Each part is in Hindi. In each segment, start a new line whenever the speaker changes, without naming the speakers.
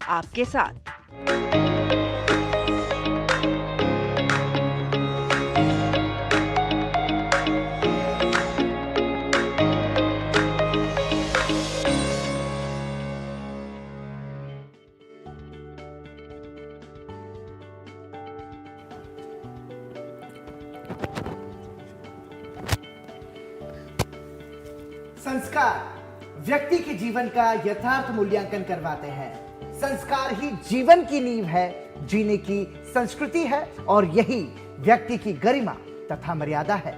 आपके साथ।
संस्कार व्यक्ति के जीवन का यथार्थ मूल्यांकन करवाते हैं। संस्कार ही जीवन की नींव है, जीने की संस्कृति है और यही व्यक्ति की गरिमा तथा मर्यादा है।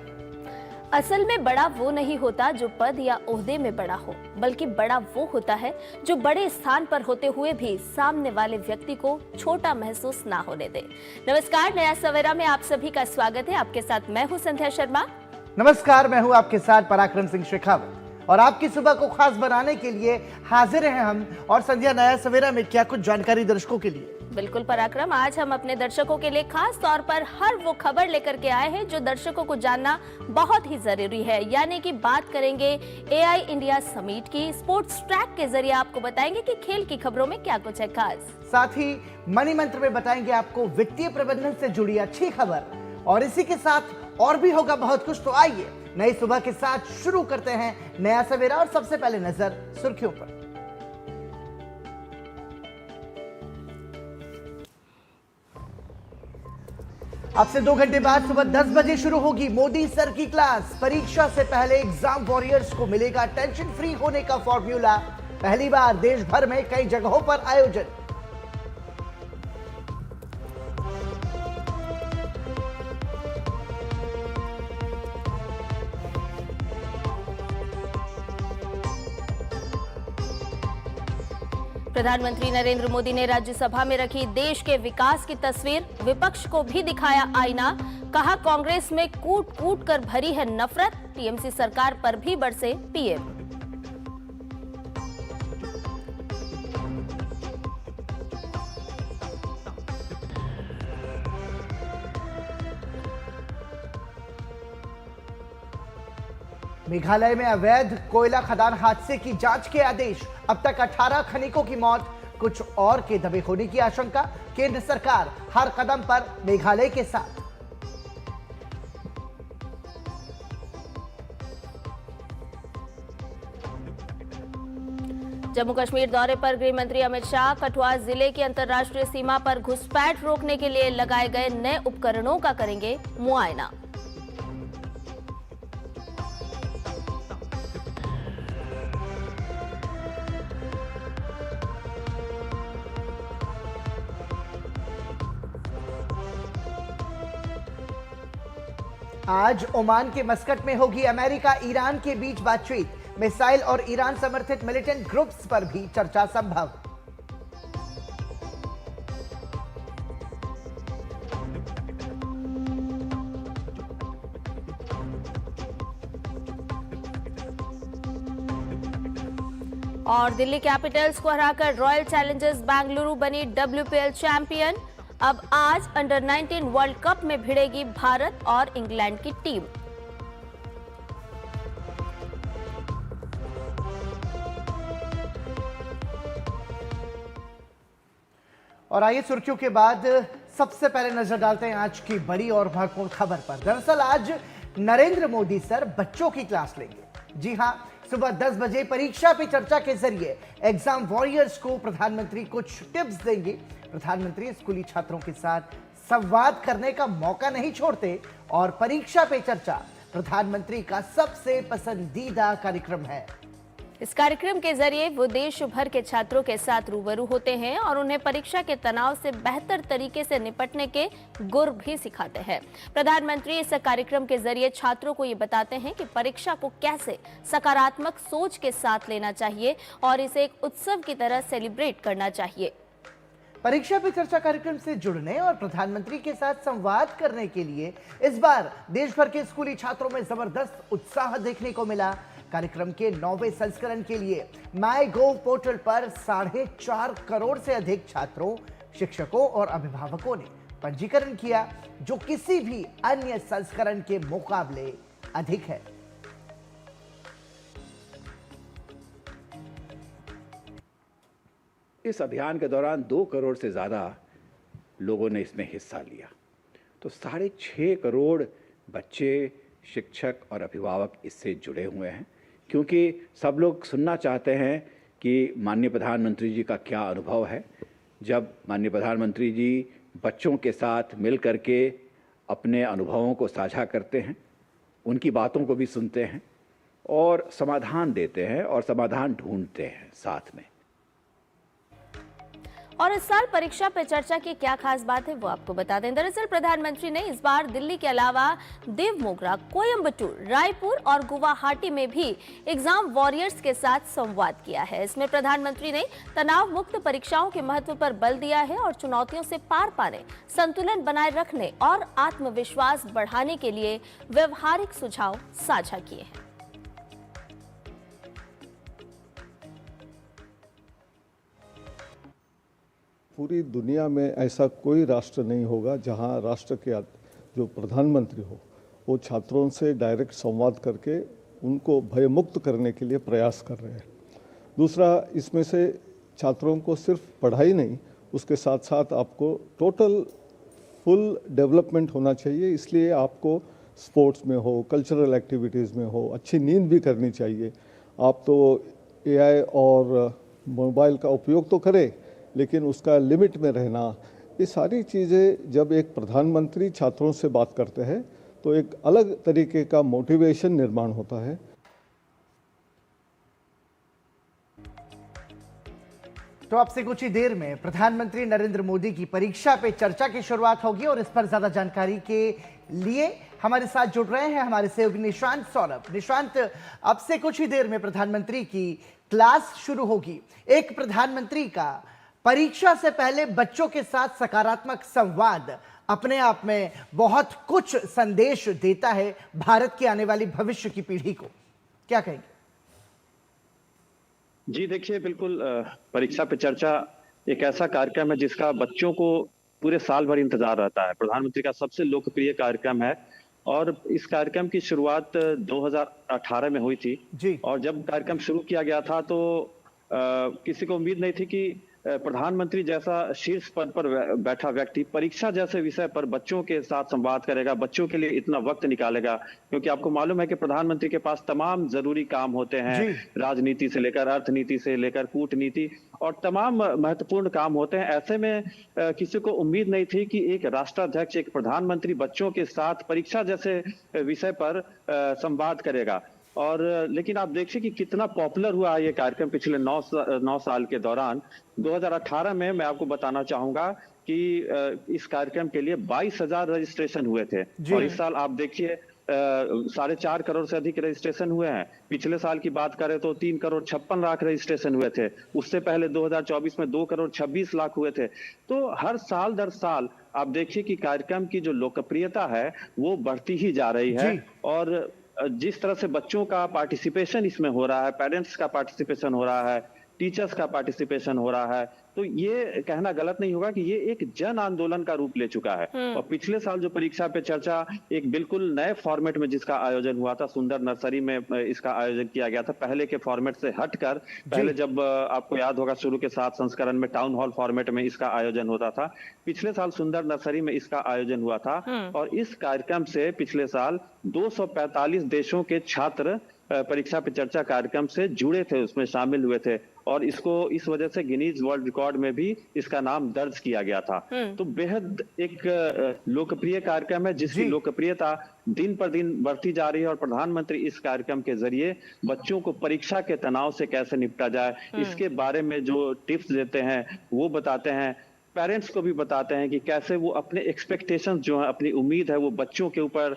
असल में बड़ा वो नहीं होता जो पद या ओहदे में बड़ा हो, बल्कि बड़ा वो होता है जो बड़े स्थान पर होते हुए भी सामने वाले व्यक्ति को छोटा महसूस ना होने दे। नमस्कार, नया सवेरा में आप सभी का स्वागत है। आपके साथ मैं हूं संध्या शर्मा।
नमस्कार, मैं हूं आपके साथ पराक्रम सिंह शेखावत और आपकी सुबह को खास बनाने के लिए हाजिर हैं हम। और संध्या, नया सवेरा में क्या कुछ जानकारी दर्शकों के लिए?
बिल्कुल पराक्रम, आज हम अपने दर्शकों के लिए खास तौर पर हर वो खबर लेकर के आए हैं जो दर्शकों को जानना बहुत ही जरूरी है। यानी कि बात करेंगे एआई इंडिया समिट की। स्पोर्ट्स ट्रैक के जरिए आपको बताएंगे कि खेल की खबरों में क्या कुछ है खास।
साथ ही मनी मंत्र में बताएंगे आपको वित्तीय प्रबंधन से जुड़ी अच्छी खबर और इसी के साथ और भी होगा बहुत कुछ। तो आइए नई सुबह के साथ शुरू करते हैं नया सवेरा और सबसे पहले नजर सुर्खियों पर। अब से 2 घंटे बाद सुबह 10 बजे शुरू होगी मोदी सर की क्लास। परीक्षा से पहले एग्जाम वॉरियर्स को मिलेगा टेंशन फ्री होने का फॉर्मूला। पहली बार देश भर में कई जगहों पर आयोजन।
प्रधानमंत्री नरेंद्र मोदी ने राज्यसभा में रखी देश के विकास की तस्वीर। विपक्ष को भी दिखाया आईना। कहा, कांग्रेस में कूट कूट कर भरी है नफरत। टीएमसी सरकार पर भी बरसे पीएम।
मेघालय में अवैध कोयला खदान हादसे की जांच के आदेश। अब तक 18 खनिकों की मौत, कुछ और के दबे होने की आशंका। केंद्र सरकार हर कदम पर मेघालय के साथ।
जम्मू कश्मीर दौरे पर गृह मंत्री अमित शाह। कठुआ जिले की अंतर्राष्ट्रीय सीमा पर घुसपैठ रोकने के लिए लगाए गए नए उपकरणों का करेंगे मुआयना।
आज ओमान के मस्कट में होगी अमेरिका ईरान के बीच बातचीत। मिसाइल और ईरान समर्थित मिलिटेंट ग्रुप्स पर भी चर्चा संभव।
और दिल्ली कैपिटल्स को हराकर रॉयल चैलेंजर्स बेंगलुरु बनी WPL चैंपियन। अब आज अंडर 19 वर्ल्ड कप में भिड़ेगी भारत और इंग्लैंड की टीम।
और आइए सुर्खियों के बाद सबसे पहले नजर डालते हैं आज की बड़ी और महत्वपूर्ण खबर पर। दरअसल आज नरेंद्र मोदी सर बच्चों की क्लास लेंगे। जी हां, सुबह 10 बजे परीक्षा पे चर्चा के जरिए एग्जाम वॉरियर्स को प्रधानमंत्री कुछ टिप्स देंगे। प्रधानमंत्री स्कूली छात्रों के साथ संवाद करने का मौका नहीं छोड़ते और परीक्षा पे चर्चा प्रधानमंत्री का सबसे पसंदीदा कार्यक्रम है।
इस कार्यक्रम के जरिए वो देश भर के छात्रों के साथ रूबरू होते हैं और उन्हें परीक्षा के तनाव से बेहतर तरीके से निपटने के गुर भी सिखाते हैं। प्रधानमंत्री इस कार्यक्रम के जरिए छात्रों को ये बताते हैं कि परीक्षा को कैसे सकारात्मक सोच के साथ लेना चाहिए और इसे एक उत्सव की तरह सेलिब्रेट करना चाहिए।
परीक्षा पे चर्चा कार्यक्रम से जुड़ने और प्रधानमंत्री के साथ संवाद करने के लिए इस बार देश भर के स्कूली छात्रों में जबरदस्त उत्साह देखने को मिला। कार्यक्रम के 9वें संस्करण के लिए माईगोव पोर्टल पर 4.5 करोड़ से अधिक छात्रों, शिक्षकों और अभिभावकों ने पंजीकरण किया, जो किसी भी अन्य संस्करण के मुकाबले अधिक है।
इस अभियान के दौरान 2 करोड़ से ज़्यादा लोगों ने इसमें हिस्सा लिया। तो 6.5 करोड़ बच्चे, शिक्षक और अभिभावक इससे जुड़े हुए हैं, क्योंकि सब लोग सुनना चाहते हैं कि माननीय प्रधानमंत्री जी का क्या अनुभव है। जब माननीय प्रधानमंत्री जी बच्चों के साथ मिल करके अपने अनुभवों को साझा करते हैं, उनकी बातों को भी सुनते हैं और समाधान देते हैं और समाधान ढूंढते हैं साथ में।
और इस साल परीक्षा पे चर्चा की क्या खास बात है वो आपको बता दें। दरअसल प्रधानमंत्री ने इस बार दिल्ली के अलावा देवमोगरा, कोयम्बटूर, रायपुर और गुवाहाटी में भी एग्जाम वॉरियर्स के साथ संवाद किया है। इसमें प्रधानमंत्री ने तनाव मुक्त परीक्षाओं के महत्व पर बल दिया है और चुनौतियों से पार पाने, संतुलन बनाए रखने और आत्मविश्वास बढ़ाने के लिए व्यवहारिक सुझाव साझा किए हैं।
पूरी दुनिया में ऐसा कोई राष्ट्र नहीं होगा जहां राष्ट्र के जो प्रधानमंत्री हो वो छात्रों से डायरेक्ट संवाद करके उनको भयमुक्त करने के लिए प्रयास कर रहे हैं। दूसरा, इसमें से छात्रों को सिर्फ पढ़ाई नहीं, उसके साथ साथ आपको टोटल फुल डेवलपमेंट होना चाहिए। इसलिए आपको स्पोर्ट्स में हो, कल्चरल एक्टिविटीज़ में हो, अच्छी नींद भी करनी चाहिए। आप तो एआई और मोबाइल का उपयोग तो करें, लेकिन उसका लिमिट में रहना, ये सारी चीज़ें जब एक प्रधानमंत्री छात्रों से बात करते हैं तो एक अलग तरीके का मोटिवेशन निर्माण होता है।
तो अब से कुछ ही देर में प्रधानमंत्री नरेंद्र मोदी की परीक्षा पे चर्चा की शुरुआत होगी और इस पर ज्यादा जानकारी के लिए हमारे साथ जुड़ रहे हैं हमारे सहयोगी निशांत सौरभ। निशांत, अब से कुछ ही देर में प्रधानमंत्री की क्लास शुरू होगी। एक प्रधानमंत्री का परीक्षा से पहले बच्चों के साथ सकारात्मक संवाद अपने आप में बहुत कुछ संदेश देता है भारत की आने वाली भविष्य की पीढ़ी को। क्या कहेंगे?
जी देखिए, बिल्कुल परीक्षा पे चर्चा एक ऐसा कार्यक्रम है जिसका बच्चों को पूरे साल भर इंतजार रहता है। प्रधानमंत्री का सबसे लोकप्रिय कार्यक्रम है और इस कार्यक्रम की शुरुआत 2018 में हुई थी
जी।
और जब कार्यक्रम शुरू किया गया था तो किसी को उम्मीद नहीं थी कि प्रधानमंत्री जैसा शीर्ष पद पर बैठा व्यक्ति परीक्षा जैसे विषय पर बच्चों के साथ संवाद करेगा, बच्चों के लिए इतना वक्त निकालेगा। क्योंकि आपको मालूम है कि प्रधानमंत्री के पास तमाम जरूरी काम होते हैं, राजनीति से लेकर अर्थनीति से लेकर कूटनीति और तमाम महत्वपूर्ण काम होते हैं। ऐसे में किसी को उम्मीद नहीं थी कि एक राष्ट्राध्यक्ष, एक प्रधानमंत्री बच्चों के साथ परीक्षा जैसे विषय पर संवाद करेगा। और लेकिन आप देखिए कि कितना पॉपुलर हुआ ये कार्यक्रम पिछले 9 साल के दौरान। 2018 में मैं आपको बताना चाहूंगा कि इस कार्यक्रम के लिए 22,000 रजिस्ट्रेशन हुए थे और इस साल आप देखिए 4.5 करोड़ से अधिक रजिस्ट्रेशन हुए हैं। पिछले साल की बात करें तो 3 करोड़ 56 लाख रजिस्ट्रेशन हुए थे। उससे पहले 2024 में 2 करोड़ 26 लाख हुए थे। तो हर साल दर साल आप देखिए कि कार्यक्रम की जो लोकप्रियता है वो बढ़ती ही जा रही है। और जिस तरह से बच्चों का पार्टिसिपेशन इसमें हो रहा है, पेरेंट्स का पार्टिसिपेशन हो रहा है, टीचर्स का पार्टिसिपेशन हो रहा है, तो ये कहना गलत नहीं होगा कि ये एक जन आंदोलन का रूप ले चुका है। और पिछले साल जो परीक्षा पे चर्चा एक बिल्कुल नए फॉर्मेट में जिसका आयोजन हुआ था, सुंदर नर्सरी में इसका आयोजन किया गया था। पहले के फॉर्मेट से हटकर, पहले जब आपको याद होगा शुरू के 7 संस्करण में टाउन हॉल फॉर्मेट में इसका आयोजन होता था, पिछले साल सुंदर नर्सरी में इसका आयोजन हुआ था। और इस कार्यक्रम से पिछले साल 245 देशों के छात्र परीक्षा पे चर्चा कार्यक्रम से जुड़े थे, उसमें शामिल हुए थे और इसको इस वजह से गिनीज वर्ल्ड रिकॉर्ड में भी इसका नाम दर्ज किया गया था। तो बेहद एक लोकप्रिय कार्यक्रम है जिसकी लोकप्रियता दिन पर दिन बढ़ती जा रही है और प्रधानमंत्री इस कार्यक्रम के जरिए बच्चों को परीक्षा के तनाव से कैसे निपटा जाए इसके बारे में जो टिप्स देते हैं वो बताते हैं। पेरेंट्स को भी बताते हैं कि कैसे वो अपने एक्सपेक्टेशंस जो है, अपनी उम्मीद है वो बच्चों के ऊपर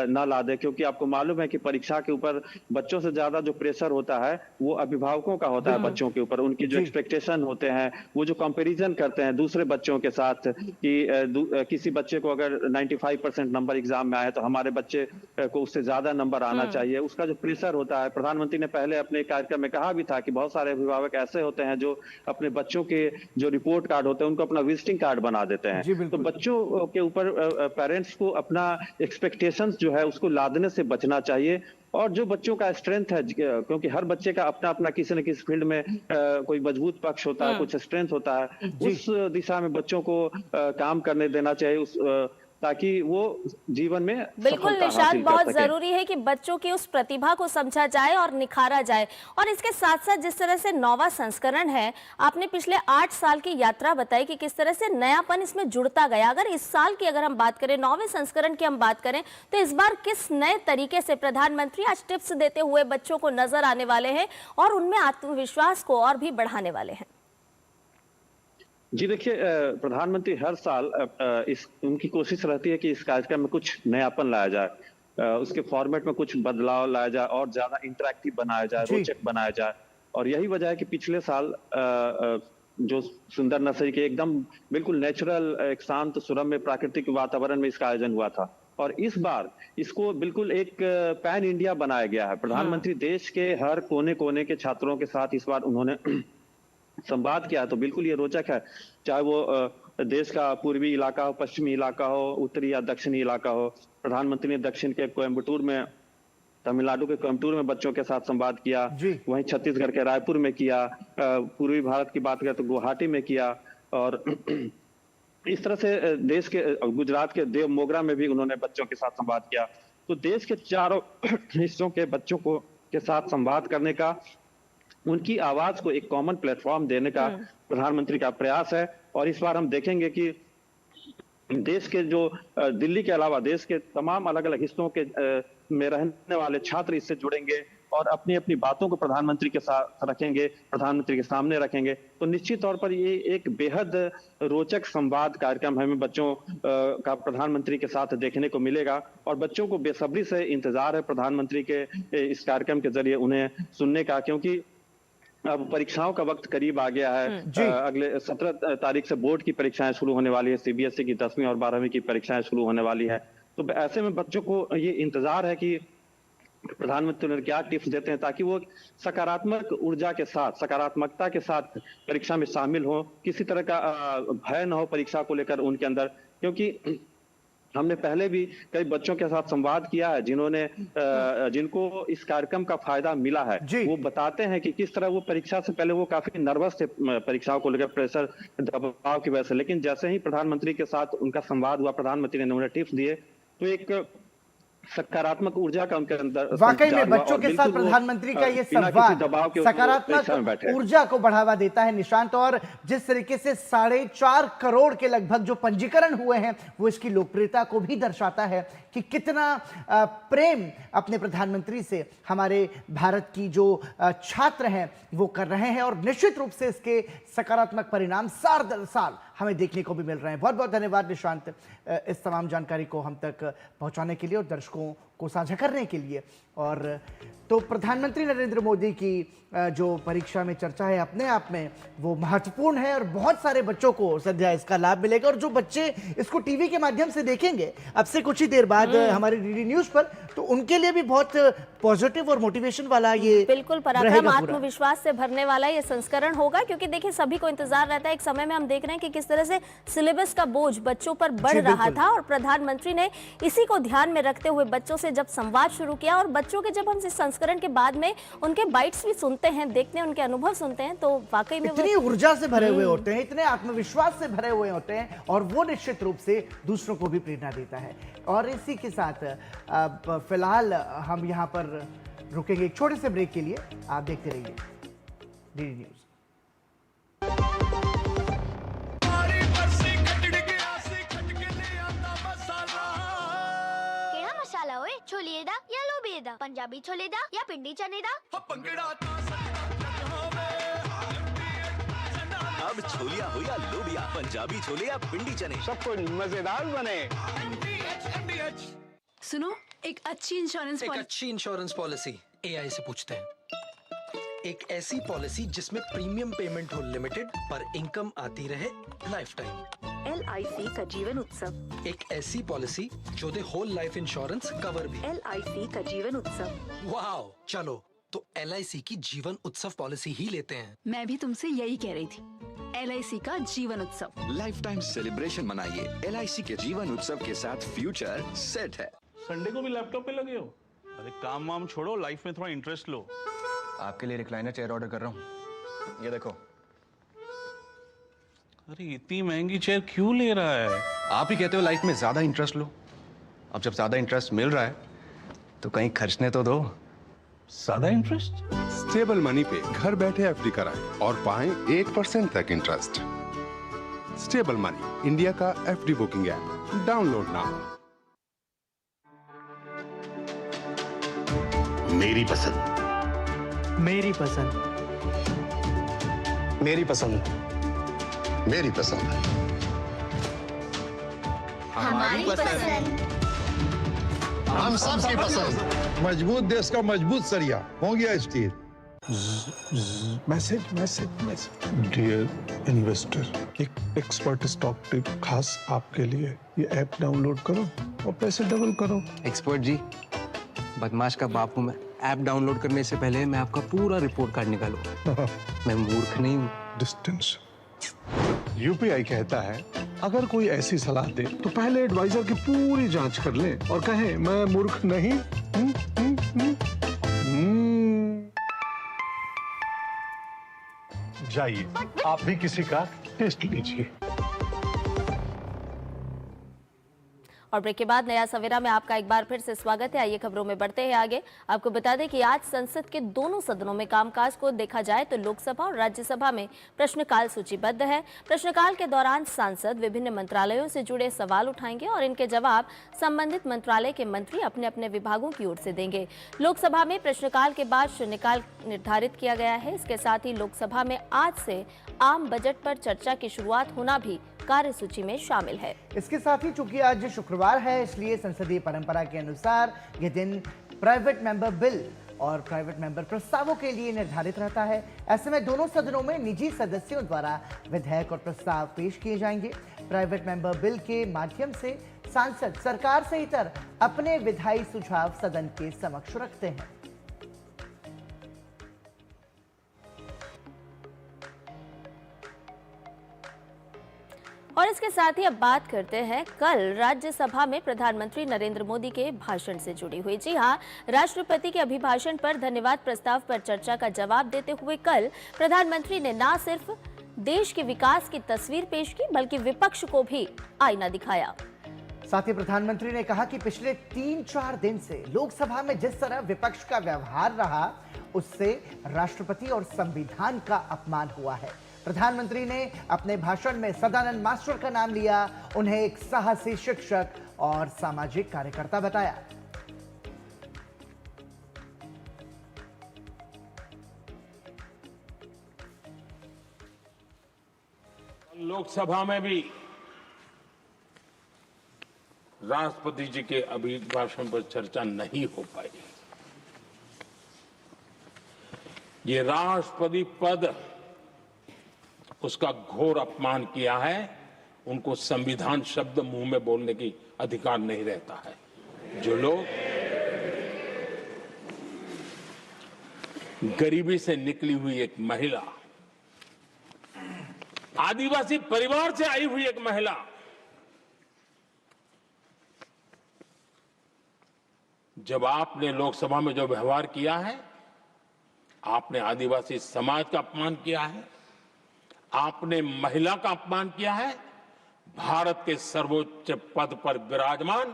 ना ला दे। क्योंकि आपको मालूम है कि परीक्षा के ऊपर बच्चों से ज्यादा जो प्रेशर होता है वो अभिभावकों का होता है बच्चों के ऊपर। उनकी जो एक्सपेक्टेशन होते हैं, वो जो कंपैरिजन करते हैं दूसरे बच्चों के साथ कि किसी बच्चे को अगर 95% नंबर एग्जाम में आए तो हमारे बच्चे को उससे ज्यादा नंबर आना चाहिए, उसका जो प्रेशर होता है। प्रधानमंत्री ने पहले अपने कार्यक्रम में कहा भी था कि बहुत सारे अभिभावक ऐसे होते हैं जो अपने बच्चों के जो रिपोर्ट कार्ड होते हैं उनको अपना विजिटिंग कार्ड बना देते
जी,
हैं।
बिल्कुल।
तो बच्चों के ऊपर पेरेंट्स को अपना एक्सपेक्टेशंस जो है उसको लादने से बचना चाहिए। और जो बच्चों का स्ट्रेंथ है, क्योंकि हर बच्चे का अपना अपना किसी न किसी फील्ड में कोई मजबूत पक्ष होता है, कुछ स्ट्रेंथ होता है,
जी।
उस दिशा में बच्चों को काम करने देना चाहिए, ताकि वो जीवन में
बिल्कुल
सफलता
निशांत,
हासिल कर
बहुत
सकें।
जरूरी है कि बच्चों की उस प्रतिभा को समझा जाए और निखारा जाए। और इसके साथ साथ जिस तरह से 9वां संस्करण है, आपने पिछले 8 साल की यात्रा बताई कि किस तरह से नयापन इसमें जुड़ता गया। अगर इस साल की अगर हम बात करें, 9वें संस्करण की हम बात करें, तो इस बार किस नए तरीके से प्रधानमंत्री आज टिप्स देते हुए बच्चों को नजर आने वाले हैं और उनमें आत्मविश्वास को और भी बढ़ाने वाले हैं?
जी देखिए, प्रधानमंत्री हर साल उनकी कोशिश रहती है कि इस कार्यक्रम में कुछ नयापन लाया जाए, उसके फॉर्मेट में कुछ बदलाव लाया जाए और ज्यादा इंटरैक्टिव बनाया जाए,
जी।
रोचक बनाया जाए। और यही वजह है कि पिछले साल जो सुंदर नर्सरी के एकदम बिल्कुल नेचुरल, एक शांत सुरम्य प्राकृतिक वातावरण में इसका आयोजन हुआ था। और इस बार इसको बिल्कुल एक पैन इंडिया बनाया गया है। प्रधानमंत्री देश के हर कोने कोने के छात्रों के साथ इस बार उन्होंने संवाद किया, तो बिल्कुल ये रोचक है। चाहे वो देश का पूर्वी इलाका हो, पश्चिमी इलाका हो, उत्तरी या दक्षिणी इलाका हो। प्रधानमंत्री ने दक्षिण के कोयम्बटूर में, तमिलनाडु के कोयम्बटूर में बच्चों के साथ संवाद किया,
जी।
वहीं छत्तीसगढ़ के रायपुर में किया, पूर्वी भारत की बात करें तो गुवाहाटी में किया, और इस तरह से देश के गुजरात के देव मोगरा में भी उन्होंने बच्चों के साथ संवाद किया। तो देश के चारों हिस्सों के बच्चों को के साथ संवाद करने का, उनकी आवाज को एक कॉमन प्लेटफॉर्म देने का प्रधानमंत्री का प्रयास है। और इस बार हम देखेंगे कि देश के जो दिल्ली के अलावा देश के तमाम अलग अलग हिस्सों के में रहने वाले छात्र इससे जुड़ेंगे और अपनी अपनी बातों को प्रधानमंत्री के साथ रखेंगे, प्रधानमंत्री के सामने रखेंगे। तो निश्चित तौर पर ये एक बेहद रोचक संवाद कार्यक्रम हमें बच्चों का प्रधानमंत्री के साथ देखने को मिलेगा। और बच्चों को बेसब्री से इंतजार है प्रधानमंत्री के इस कार्यक्रम के जरिए उन्हें सुनने का, क्योंकि अब परीक्षाओं का वक्त करीब आ गया है। अगले 17 तारीख से बोर्ड की परीक्षाएं शुरू होने वाली है, सीबीएसई की 10वीं और 12वीं की परीक्षाएं शुरू होने वाली है। तो ऐसे में बच्चों को ये इंतजार है कि प्रधानमंत्री उन्हें क्या टिप्स देते हैं, ताकि वो सकारात्मक ऊर्जा के साथ, सकारात्मकता के साथ परीक्षा में शामिल हो, किसी तरह का भय न हो परीक्षा को लेकर उनके अंदर। क्योंकि हमने पहले भी कई बच्चों के साथ संवाद किया है जिन्होंने जिनको इस कार्यक्रम का फायदा मिला है। वो बताते हैं कि किस तरह वो परीक्षा से पहले वो काफी नर्वस थे परीक्षाओं को लेकर, प्रेशर दबाव की वजह से, लेकिन जैसे ही प्रधानमंत्री के साथ उनका संवाद हुआ, प्रधानमंत्री ने उन्हें टिप्स दिए, तो एक सकारात्मक ऊर्जा का उनके अंदर
वाकई में बच्चों के साथ प्रधानमंत्री का ये संवाद सकारात्मक ऊर्जा को बढ़ावा देता है निशांत। और जिस तरीके से 4.5 करोड़ के लगभग जो पंजीकरण हुए हैं, वो इसकी लोकप्रियता को भी दर्शाता है कि कितना प्रेम अपने प्रधानमंत्री से हमारे भारत की जो छात्र हैं वो कर रहे हैं। और निश्चित रूप से इसके सकारात्मक परिणाम साल दर साल हमें देखने को भी मिल रहे हैं। बहुत बहुत धन्यवाद निशांत, इस तमाम जानकारी को हम तक पहुंचाने के लिए और दर्शकों को साझा करने के लिए। और तो प्रधानमंत्री नरेंद्र मोदी की जो परीक्षा में चर्चा है अपने आप में वो महत्वपूर्ण है और बहुत सारे बच्चों को सद्या इसका लाभ मिलेगा। और जो बच्चे इसको टीवी के माध्यम से देखेंगे अब से कुछ ही देर बाद हमारे डीडी न्यूज पर, तो उनके लिए भी बहुत पॉजिटिव और मोटिवेशन वाला ये
बिल्कुल पराक्रम, आत्मविश्वास से भरने वाला ये संस्करण होगा। क्योंकि देखिए सभी को इंतजार रहता है, एक समय में हम देख रहे हैं कि किस तरह से सिलेबस का बोझ बच्चों पर बढ़ रहा था और प्रधानमंत्री ने इसी को ध्यान में रखते हुए बच्चों से जब संवाद शुरू किया और बच्चों के जब हम इस संस्करण के बाद में उनके बाइट्स भी सुनते हैं, देखते हैं, उनके अनुभव सुनते हैं, तो वाकई में
इतनी ऊर्जा से भरे हुए होते हैं, इतने आत्मविश्वास से भरे हुए होते हैं और वो निश्चित रूप से दूसरों को भी प्रेरणा देता है। और इसी के साथ फिलहाल हम यहाँ पर रुकेंगे एक छोटे से ब्रेक के लिए। आप देखते रहिए डीडी न्यूज।
मसाला ओए, छोले दा या लोबे दा, पंजाबी छोले दा या पिंडी चने दा।
अब छोलिया हो या लोबिया, पंजाबी छोले या पिंडी चने,
सब कुछ मजेदार बने।
सुनो, एक अच्छी इंश्योरेंस पॉलिसी एआई से पूछते हैं। एक ऐसी पॉलिसी जिसमें प्रीमियम पेमेंट हो लिमिटेड पर इनकम आती रहे लाइफ टाइम।
LIC का जीवन उत्सव।
एक ऐसी पॉलिसी जो दे होल लाइफ इंश्योरेंस कवर भी।
LIC का जीवन उत्सव।
वाह, चलो तो LIC की जीवन उत्सव पॉलिसी ही लेते हैं।
मैं भी तुमसे यही कह रही थी। LIC का जीवन उत्सव।
लाइफ टाइम सेलिब्रेशन मनाइए LIC के जीवन उत्सव के साथ। फ्यूचर सेट है।
संडे को भी लैपटॉप पे लगे हो? अरे काम वाम छोड़ो, लाइफ में थोड़ा इंटरेस्ट लो।
आपके लिए रिक्लाइनर चेयर ऑर्डर कर रहा हूँ, ये देखो।
अरे इतनी महंगी चेयर क्यों ले रहा है?
आप ही कहते हो लाइफ में ज्यादा इंटरेस्ट लो। अब जब ज्यादा इंटरेस्ट मिल रहा है तो कहीं खर्चने तो दो।
ज्यादा इंटरेस्ट?
स्टेबल मनी पे घर बैठे FD कराएं और पाएं 1% तक इंटरेस्ट। स्टेबल मनी, इंडिया का FD booking app. Download now.
मेरी पसंद,
मेरी पसंद,
मेरी पसंद, मेरी पसंद,
हमारी पसंद,
हम सबकी पसंद।
मजबूत देश का मजबूत सरिया हो गया steel.
Message message message. Dear investor, एक एक्सपर्ट स्टॉक टिप खास आपके लिए। ये ऐप डाउनलोड करो और पैसे डबल करो।
एक्सपर्ट जी, बदमाश का बाप हूं मैं। ऐप डाउनलोड करने से पहले मैं आपका पूरा रिपोर्ट कार्ड निकालूंगा। मैं मूर्ख नहीं हूँ।
डिस्टेंस। UPI कहता है अगर कोई ऐसी सलाह दे तो पहले एडवाइजर की पूरी जांच कर ले और कहे मैं मूर्ख नहीं। जाइए, आप भी किसी का टेस्ट लीजिए।
और ब्रेक के बाद नया सवेरा में आपका एक बार फिर से स्वागत है। आइए खबरों में बढ़ते हैं आगे। आपको बता दें कि आज संसद के दोनों सदनों में कामकाज को देखा जाए तो लोकसभा और राज्यसभा में प्रश्नकाल सूचीबद्ध है। प्रश्नकाल के दौरान सांसद विभिन्न मंत्रालयों से जुड़े सवाल उठाएंगे और इनके जवाब संबंधित मंत्रालय के मंत्री अपने अपने विभागों की ओर से देंगे। लोकसभा में प्रश्नकाल के बाद शून्यकाल निर्धारित किया गया है। इसके साथ ही लोकसभा में आज से आम बजट पर चर्चा की शुरुआत होना भी कार्यसूची में शामिल है।
इसके साथ ही चूंकि आज शुक्रवार है, इसलिए संसदीय परंपरा के अनुसार यह दिन प्राइवेट मेंबर बिल और प्राइवेट मेंबर प्रस्तावों के लिए निर्धारित रहता है। ऐसे में दोनों सदनों में निजी सदस्यों द्वारा विधेयक और प्रस्ताव पेश किए जाएंगे। प्राइवेट मेंबर बिल के माध्यम से सांसद सरकार से इतर अपने विधायी सुझाव सदन के समक्ष रखते हैं।
और इसके साथ ही अब बात करते हैं कल राज्यसभा में प्रधानमंत्री नरेंद्र मोदी के भाषण से जुड़ी हुई। जी हां, राष्ट्रपति के अभिभाषण पर धन्यवाद प्रस्ताव पर चर्चा का जवाब देते हुए कल प्रधानमंत्री ने न सिर्फ देश के विकास की तस्वीर पेश की बल्कि विपक्ष को भी आईना दिखाया।
साथ ही प्रधानमंत्री ने कहा कि पिछले 3-4 दिन से लोकसभा में जिस तरह विपक्ष का व्यवहार रहा, उससे राष्ट्रपति और संविधान का अपमान हुआ है। प्रधानमंत्री ने अपने भाषण में सदानंद मास्टर का नाम लिया, उन्हें एक साहसी शिक्षक और सामाजिक कार्यकर्ता बताया।
लोकसभा में भी राष्ट्रपति जी के अभिभाषण पर चर्चा नहीं हो पाई। ये राष्ट्रपति पद, उसका घोर अपमान किया है। उनको संविधान शब्द मुंह में बोलने की अधिकार नहीं रहता है। जो लोग गरीबी से निकली हुई एक महिला, आदिवासी परिवार से आई हुई एक महिला, जब आपने लोकसभा में जो व्यवहार किया है, आपने आदिवासी समाज का अपमान किया है, आपने महिला का अपमान किया है। भारत के सर्वोच्च पद पर विराजमान,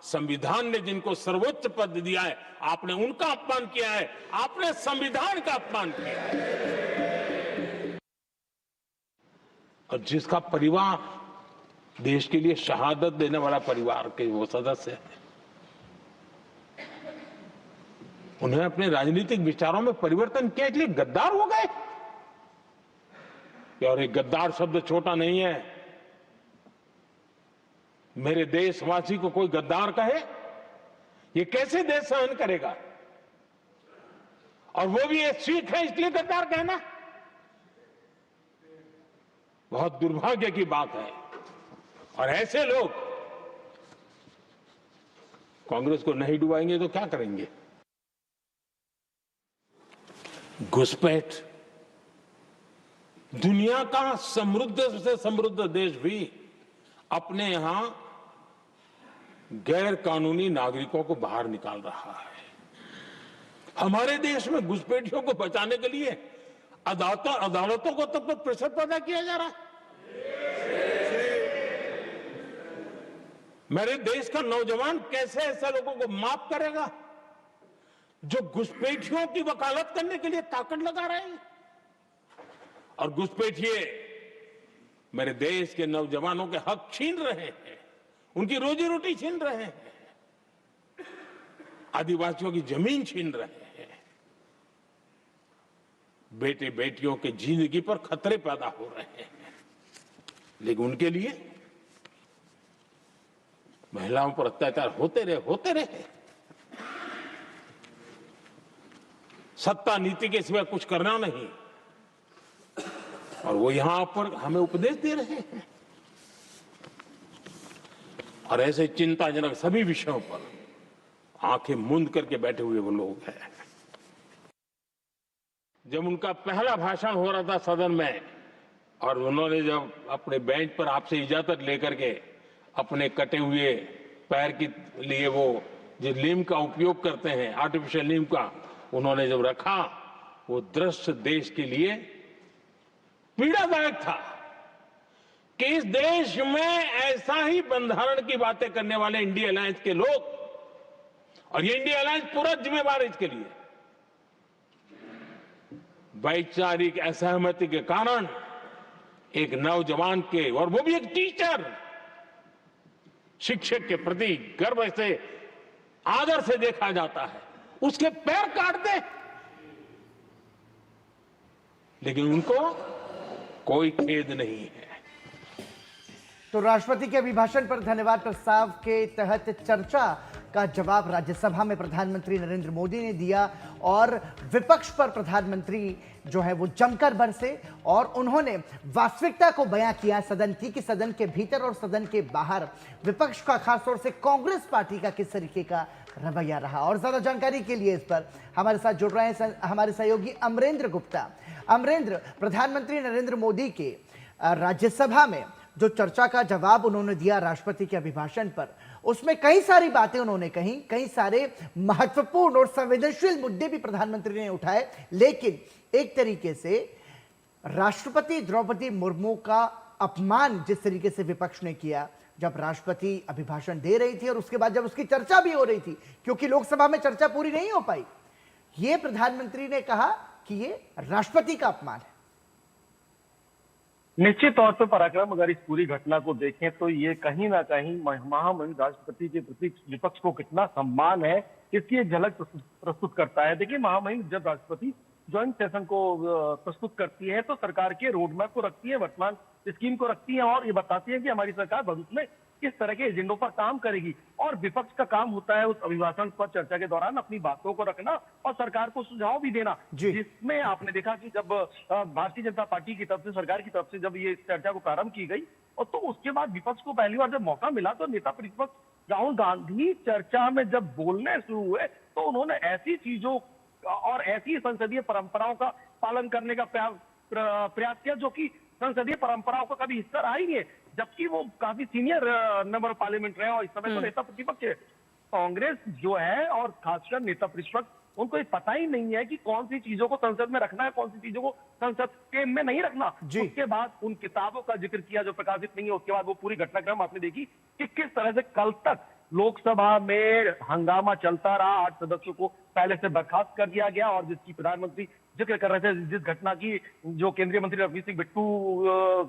संविधान ने जिनको सर्वोच्च पद दिया है, आपने उनका अपमान किया है। आपने संविधान का अपमान किया है। और जिसका परिवार देश के लिए शहादत देने वाला परिवार के वो सदस्य है, उन्हें अपने राजनीतिक विचारों में परिवर्तन किया, इसलिए गद्दार हो गए। और एक गद्दार शब्द छोटा नहीं है। मेरे देशवासी को कोई गद्दार कहे, ये कैसे देश सहन करेगा? और वो भी एक सिख है इसलिए गद्दार कहना बहुत दुर्भाग्य की बात है। और ऐसे लोग कांग्रेस को नहीं डुबाएंगे तो क्या करेंगे? घुसपैठ, दुनिया का समृद्ध से समृद्ध देश भी अपने यहां गैर कानूनी नागरिकों को बाहर निकाल रहा है। हमारे देश में घुसपैठियों को बचाने के लिए अदालतों को तब तक प्रेशर पैदा किया जा रहा है। मेरे देश का नौजवान कैसे ऐसे लोगों को माफ करेगा जो घुसपैठियों की वकालत करने के लिए ताकत लगा रहे हैं? और घुसपैठिए मेरे देश के नौजवानों के हक छीन रहे हैं, उनकी रोजी रोटी छीन रहे हैं, आदिवासियों की जमीन छीन रहे हैं, बेटे बेटियों के जिंदगी पर खतरे पैदा हो रहे हैं। लेकिन उनके लिए महिलाओं पर अत्याचार होते रहे। सत्ता नीति के सिवा कुछ करना नहीं, और वो यहां पर हमें उपदेश दे रहे हैं। और ऐसे चिंताजनक सभी विषयों पर आंखें मूंद करके बैठे हुए वो लोग हैं। जब उनका पहला भाषण हो रहा था सदन में, और उन्होंने जब अपने बेंच पर आपसे इजाजत लेकर के अपने कटे हुए पैर के लिए वो जो नीम का उपयोग करते हैं, आर्टिफिशियल नीम का, उन्होंने जब रखा, वो दृश्य देश के लिए पीड़ादायक था कि इस देश में ऐसा ही बंधारण की बातें करने वाले इंडिया अलायंस के लोग, और ये इंडिया अलायंस पूरा जिम्मेवार है इसके लिए, वैचारिक असहमति के कारण एक नौजवान के, और वो भी एक टीचर, शिक्षक के प्रति गर्व से, आदर से देखा जाता है, उसके पैर काट दे, लेकिन उनको कोई खेद नहीं है।
तो राष्ट्रपति के अभिभाषण पर धन्यवाद प्रस्ताव के तहत चर्चा का जवाब राज्यसभा में प्रधानमंत्री नरेंद्र मोदी ने दिया, और विपक्ष पर प्रधानमंत्री जो है वो जमकर बरसे, और उन्होंने वास्तविकता को बयां किया सदन की, कि सदन के भीतर और सदन के बाहर विपक्ष का, खासतौर से कांग्रेस पार्टी का किस तरीके का रवैया रहा। और ज्यादा जानकारी के लिए इस पर हमारे साथ जुड़ रहे हैं हमारे सहयोगी अमरेंद्र गुप्ता। अमरेंद्र, प्रधानमंत्री नरेंद्र मोदी के राज्यसभा में जो चर्चा का जवाब उन्होंने दिया राष्ट्रपति के अभिभाषण पर, उसमें कई सारी बातें उन्होंने कही, कई सारे महत्वपूर्ण और संवेदनशील मुद्दे भी प्रधानमंत्री ने उठाए, लेकिन एक तरीके से राष्ट्रपति द्रौपदी मुर्मू का अपमान जिस तरीके से विपक्ष ने किया जब राष्ट्रपति अभिभाषण दे रही थी, और उसके बाद जब उसकी चर्चा भी हो रही थी, क्योंकि लोकसभा में चर्चा पूरी नहीं हो पाई, ये प्रधानमंत्री ने कहा कि ये राष्ट्रपति का अपमान है।
निश्चित तौर पर पराक्रम, अगर इस पूरी घटना को देखें तो ये कहीं ना कहीं महामहिम राष्ट्रपति के प्रति विपक्ष को कितना सम्मान है, इसकी एक झलक प्रस्तुत करता है। देखिए, महामहिम जब राष्ट्रपति ज्वाइंट सेशन को प्रस्तुत करती है तो सरकार के रोडमैप को रखती है, वर्तमान स्कीम को रखती है, और ये बताती है कि हमारी सरकार भविष्य में किस तरह के एजेंडों पर काम करेगी। और विपक्ष का काम होता है उस अभिभाषण पर चर्चा के दौरान अपनी बातों को रखना और सरकार को सुझाव भी देना, जिसमें आपने देखा कि जब भारतीय जनता पार्टी की तरफ से, सरकार की तरफ से जब ये चर्चा को प्रारंभ की गई, और तो उसके बाद विपक्ष को पहली बार जब मौका मिला तो नेता प्रतिपक्ष राहुल गांधी चर्चा में जब बोलने शुरू हुए तो उन्होंने ऐसी चीजों और ऐसी संसदीय परंपराओं का पालन करने का प्रयास किया जो कि संसदीय परंपराओं का कभी हिस्सा रहा ही नहीं है, जबकि वो काफी सीनियर मेंबर ऑफ पार्लियामेंट रहे और इस समय तो नेता प्रतिपक्ष है। कांग्रेस जो है और खासकर नेता प्रतिपक्ष, उनको ये पता ही नहीं है कि कौन सी चीजों को संसद में रखना है, कौन सी चीजों को संसद के में नहीं रखना। उसके बाद उन किताबों का जिक्र किया जो प्रकाशित नहीं है, उसके बाद वो पूरी घटनाक्रम आपने देखी कि किस तरह से कल तक लोकसभा में हंगामा चलता रहा, 8 सदस्यों को पहले से बर्खास्त कर दिया गया, और जिसकी प्रधानमंत्री जिक्र कर रहे थे, जिस घटना की, जो केंद्रीय मंत्री रवनीत सिंह बिट्टू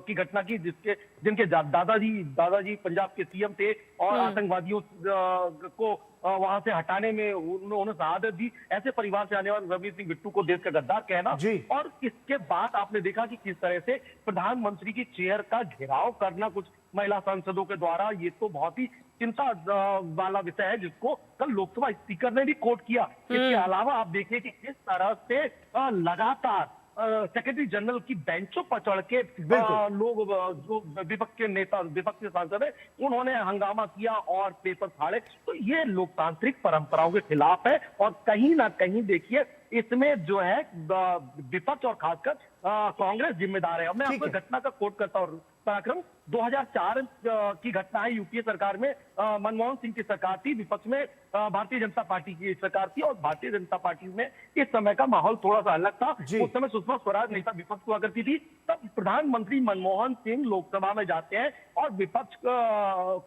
की घटना की, जिनके दादाजी पंजाब के सीएम थे और आतंकवादियों को वहां से हटाने में उन्होंने शहादत दी, ऐसे परिवार से आने वाले रवनीत सिंह बिट्टू को देश का गद्दार कहना। और इसके बाद आपने देखा कि किस तरह से प्रधानमंत्री की चेयर का घेराव करना कुछ महिला सांसदों के द्वारा, ये तो बहुत ही चिंता वाला विषय है, जिसको कल लोकसभा स्पीकर ने भी कोट किया। इसके अलावा आप देखिए कि किस तरह से लगातार सेक्रेटरी जनरल की बेंचों पर चढ़ के लोग, जो विपक्ष के नेता, विपक्ष के सांसद है, उन्होंने हंगामा किया और पेपर फाड़े। तो ये लोकतांत्रिक परंपराओं के खिलाफ है, और कहीं ना कहीं देखिए इसमें जो है विपक्ष और खासकर कांग्रेस जिम्मेदार है। अब मैं आपको घटना का कोट करता हूँ पराक्रम। 2004 की घटना है, यूपीए सरकार में मनमोहन सिंह की सरकार थी, विपक्ष में भारतीय जनता पार्टी की सरकार थी और भारतीय जनता पार्टी में इस समय का माहौल थोड़ा सा अलग था। उस समय सुषमा स्वराज नेता विपक्ष हुआ करती थी। तब प्रधानमंत्री मनमोहन सिंह लोकसभा में जाते हैं और विपक्ष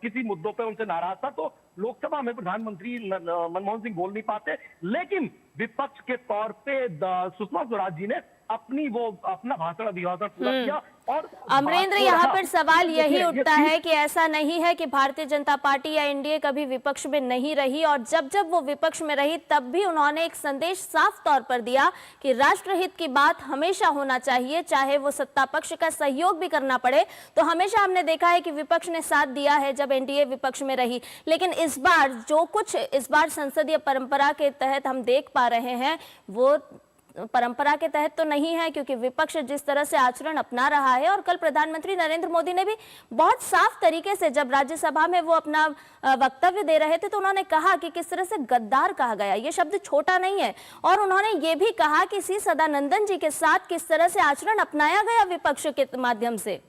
किसी मुद्दों पर उनसे नाराज था, तो लोकसभा में प्रधानमंत्री मनमोहन सिंह बोल नहीं पाते, लेकिन विपक्ष के तौर पे सुषमा स्वराज जी ने अपना भाषण अभिभाषण पूरा किया। और
अमरेंद्र, यहाँ पर सवाल यही उठता है कि ऐसा नहीं है कि भारतीय जनता पार्टी या एनडीए कभी विपक्ष में नहीं रही, और जब जब वो विपक्ष में रही तब भी उन्होंने एक संदेश साफ तौर पर दिया कि राष्ट्रहित की बात हमेशा होना चाहिए, चाहे वो सत्ता पक्ष का सहयोग भी करना पड़े। तो हमेशा हमने देखा है कि विपक्ष ने साथ दिया है जब एनडीए विपक्ष में रही, लेकिन इस बार जो कुछ इस बार संसदीय परंपरा के तहत हम देख पा रहे हैं वो परंपरा के तहत तो नहीं है, क्योंकि विपक्ष जिस तरह से आचरण अपना रहा है। और कल प्रधानमंत्री नरेंद्र मोदी ने भी बहुत साफ तरीके से जब राज्यसभा में वो अपना वक्तव्य दे रहे थे तो उन्होंने कहा कि किस तरह से गद्दार कहा गया, ये शब्द छोटा नहीं है। और उन्होंने ये भी कहा कि सी सदानंदन जी के साथ किस तरह से आचरण अपनाया गया विपक्ष के माध्यम से।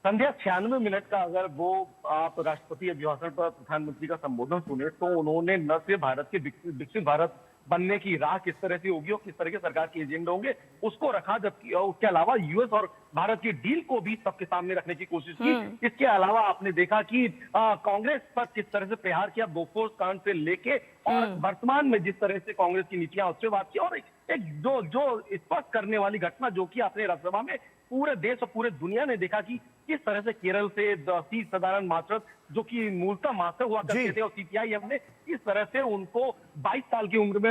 संध्या 96 मिनट का अगर वो आप राष्ट्रपति अभिभाषण पर प्रधानमंत्री का संबोधन सुने तो उन्होंने न सिर्फ भारत के विकसित भारत बनने की राह किस तरह से होगी और किस तरह के सरकार के एजेंडे होंगे उसको रखा, जबकि उसके अलावा यूएस और भारत की डील को भी सबके सामने रखने की कोशिश की। इसके अलावा आपने देखा कि कांग्रेस पर किस तरह से प्रहार किया, बोफोर्स कांड से लेके और वर्तमान में जिस तरह से कांग्रेस की नीतियां उससे बात की। और एक जो स्पष्ट करने वाली घटना जो कि आपने राज्यसभा में पूरे देश और पूरे दुनिया ने देखा कि किस तरह से केरल से सी सदानंद मास्टर जो कि मूलतः मास्टर हुआ करते थे और सीपीआईएम ने किस तरह से उनको 22 साल की उम्र में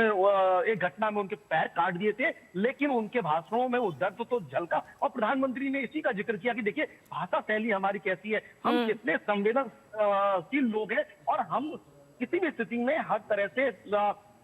एक घटना में उनके पैर काट दिए थे, लेकिन उनके भाषणों में वो दर्द तो झलका। और प्रधानमंत्री ने इसी का जिक्र किया कि देखिए भाषा शैली हमारी कैसी है, हम कितने संवेदनशील लोग हैं और हम किसी भी स्थिति में हर तरह से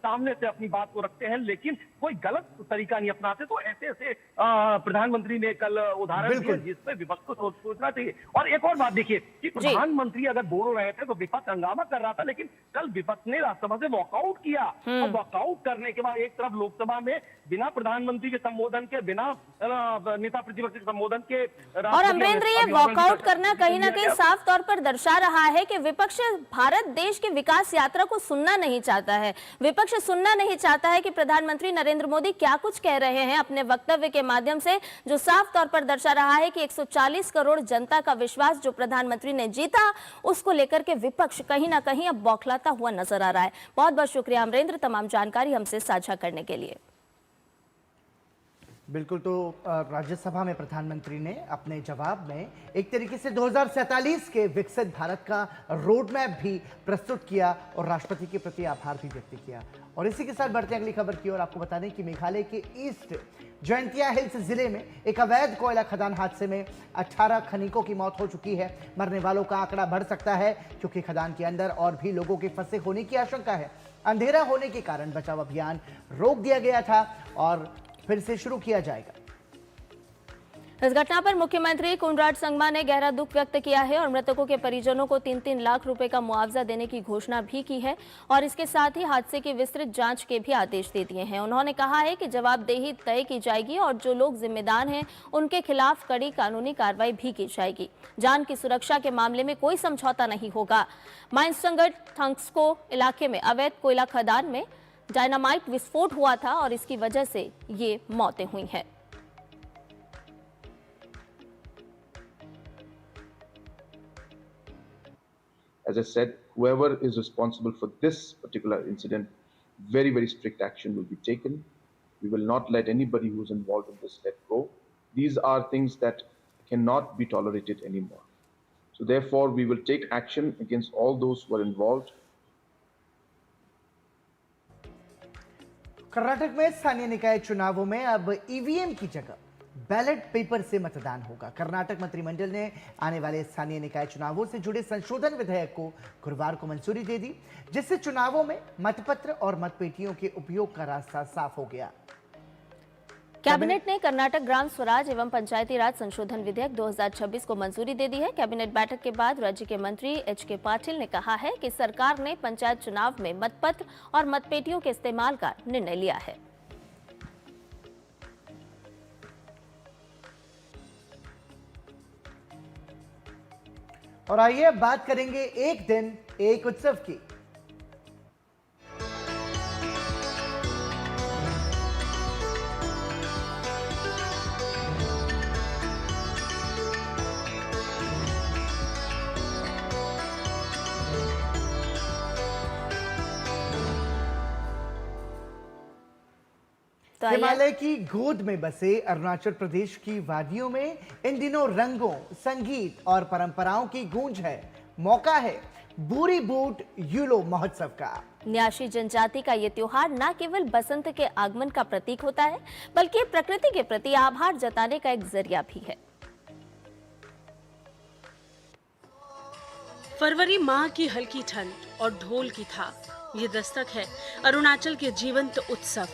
सामने से अपनी बात को रखते हैं, लेकिन कोई गलत तरीका नहीं अपनाते। तो ऐसे ऐसे प्रधानमंत्री ने कल उदाहरण दिए जिसमें विपक्ष को सोचना चाहिए। और एक और बात देखिए कि प्रधानमंत्री अगर बोल रहे थे तो विपक्ष हंगामा कर रहा था, लेकिन कल विपक्ष ने राज्यसभा से वॉकआउट किया और वॉकआउट करने के बाद एक तरफ लोकसभा में बिना प्रधानमंत्री के संबोधन के, बिना नेता प्रतिपक्ष के संबोधन के,
और अमरेंद्र ये वॉकआउट करना कहीं ना कहीं साफ तौर पर दर्शा रहा है कि विपक्ष भारत देश की विकास यात्रा को सुनना नहीं चाहता है। विपक्ष सुनना नहीं चाहता है कि प्रधानमंत्री नरेंद्र मोदी क्या कुछ कह रहे हैं अपने वक्तव्य के माध्यम से, जो साफ तौर पर दर्शा रहा है कि 140 करोड़ जनता का विश्वास जो प्रधानमंत्री ने जीता उसको लेकर के विपक्ष कहीं ना कहीं अब बौखलाता हुआ नजर आ रहा है। बहुत बहुत शुक्रिया अमरेंद्र तमाम जानकारी हमसे साझा करने के लिए।
बिल्कुल, तो राज्यसभा में प्रधानमंत्री ने अपने जवाब में एक तरीके से 2047 के विकसित भारत का रोड मैप भी प्रस्तुत किया और राष्ट्रपति के प्रति आभार भी व्यक्त किया। और इसी के साथ बढ़ते अगली खबर की ओर। आपको बता दें कि मेघालय के ईस्ट जयंतिया हिल्स जिले में एक अवैध कोयला खदान हादसे में 18 खनिकों की मौत हो चुकी है। मरने वालों का आंकड़ा बढ़ सकता है क्योंकि खदान के अंदर और भी लोगों के फंसे होने की आशंका है। अंधेरा होने के कारण बचाव अभियान रोक दिया गया था और फिर से शुरू किया जाएगा।
इस घटना पर मुख्यमंत्री कोनराड संगमा ने गहरा दुख व्यक्त किया है और मृतकों के परिजनों को 3-3 लाख रुपए का मुआवजा देने की घोषणा भी की है और इसके साथ ही हादसे की विस्तृत जांच के भी आदेश दे दिए हैं। उन्होंने कहा है कि जवाबदेही तय की जाएगी और जो लोग जिम्मेदार हैं उनके खिलाफ कड़ी कानूनी कार्रवाई भी की जाएगी। जान की सुरक्षा के मामले में कोई समझौता नहीं होगा। माइंसंगट थंग्सको इलाके में अवैध कोयला खदान में डायनामाइट विस्फोट हुआ था और इसकी वजह से ये मौतें हुई हैं।
As I said, whoever is responsible for this particular incident, very, very strict action will be taken. We will not let anybody who's involved in this let go. These are things that cannot be tolerated anymore. So therefore, we will take action against all those who are involved.
Karnataka में स्थानीय निकाय चुनावों में अब ईवीएम की जगह बैलेट पेपर से मतदान होगा। कर्नाटक मंत्रिमंडल ने आने वाले स्थानीय निकाय चुनावों से जुड़े संशोधन विधेयक को गुरुवार को मंजूरी दे दी, जिससे चुनावों में मतपत्र और मतपेटियों के उपयोग का रास्ता साफ हो गया।
कैबिनेट ने कर्नाटक ग्राम स्वराज एवं पंचायती राज संशोधन विधेयक 2026 को मंजूरी दे दी है। कैबिनेट बैठक के बाद राज्य के मंत्री एच.के. पाटिल ने कहा है कि सरकार ने पंचायत चुनाव में मतपत्र और मतपेटियों के इस्तेमाल का निर्णय लिया है।
और आइए अब बात करेंगे एक दिन एक उत्सव की। हिमालय की गोद में बसे अरुणाचल प्रदेश की वादियों में इन दिनों रंगों, संगीत और परंपराओं की गूंज है। मौका है बुरी बूट यूलो महोत्सव का।
न्याशी जनजाति का ये त्योहार न केवल बसंत के आगमन का प्रतीक होता है, बल्कि प्रकृति के प्रति आभार जताने का एक जरिया भी है।
फरवरी माह की हल्की ठंड और ढोल की थाप, ये दस्तक है अरुणाचल के जीवंत उत्सव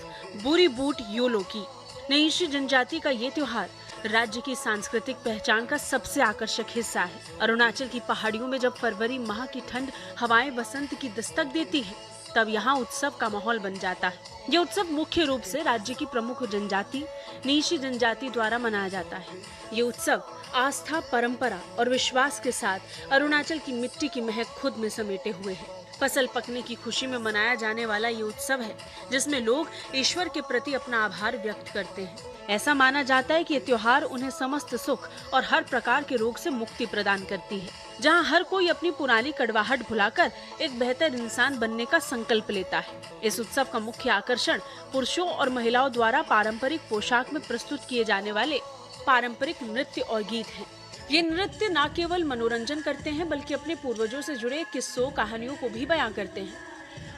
बुरी बूट योलो की। न्याशी जनजाति का ये त्योहार राज्य की सांस्कृतिक पहचान का सबसे आकर्षक हिस्सा है। अरुणाचल की पहाड़ियों में जब फरवरी माह की ठंड हवाएं बसंत की दस्तक देती है, तब यहाँ उत्सव का माहौल बन जाता है। ये उत्सव मुख्य रूप से राज्य की प्रमुख जनजाति न्याशी जनजाति द्वारा मनाया जाता है। ये उत्सव आस्था, परंपरा और विश्वास के साथ अरुणाचल की मिट्टी की महक खुद में समेटे हुए है। फसल पकने की खुशी में मनाया जाने वाला ये उत्सव है, जिसमें लोग ईश्वर के प्रति अपना आभार व्यक्त करते हैं। ऐसा माना जाता है कि ये त्योहार उन्हें समस्त सुख और हर प्रकार के रोग से मुक्ति प्रदान करती है। जहां हर कोई अपनी पुरानी कड़वाहट भुलाकर एक बेहतर इंसान बनने का संकल्प लेता है। इस उत्सव का मुख्य आकर्षण पुरुषों और महिलाओं द्वारा पारंपरिक पोशाक में प्रस्तुत किए जाने वाले पारंपरिक नृत्य और गीत हैं। ये नृत्य न केवल मनोरंजन करते हैं, बल्कि अपने पूर्वजों से जुड़े किस्सों, कहानियों को भी बयां करते हैं।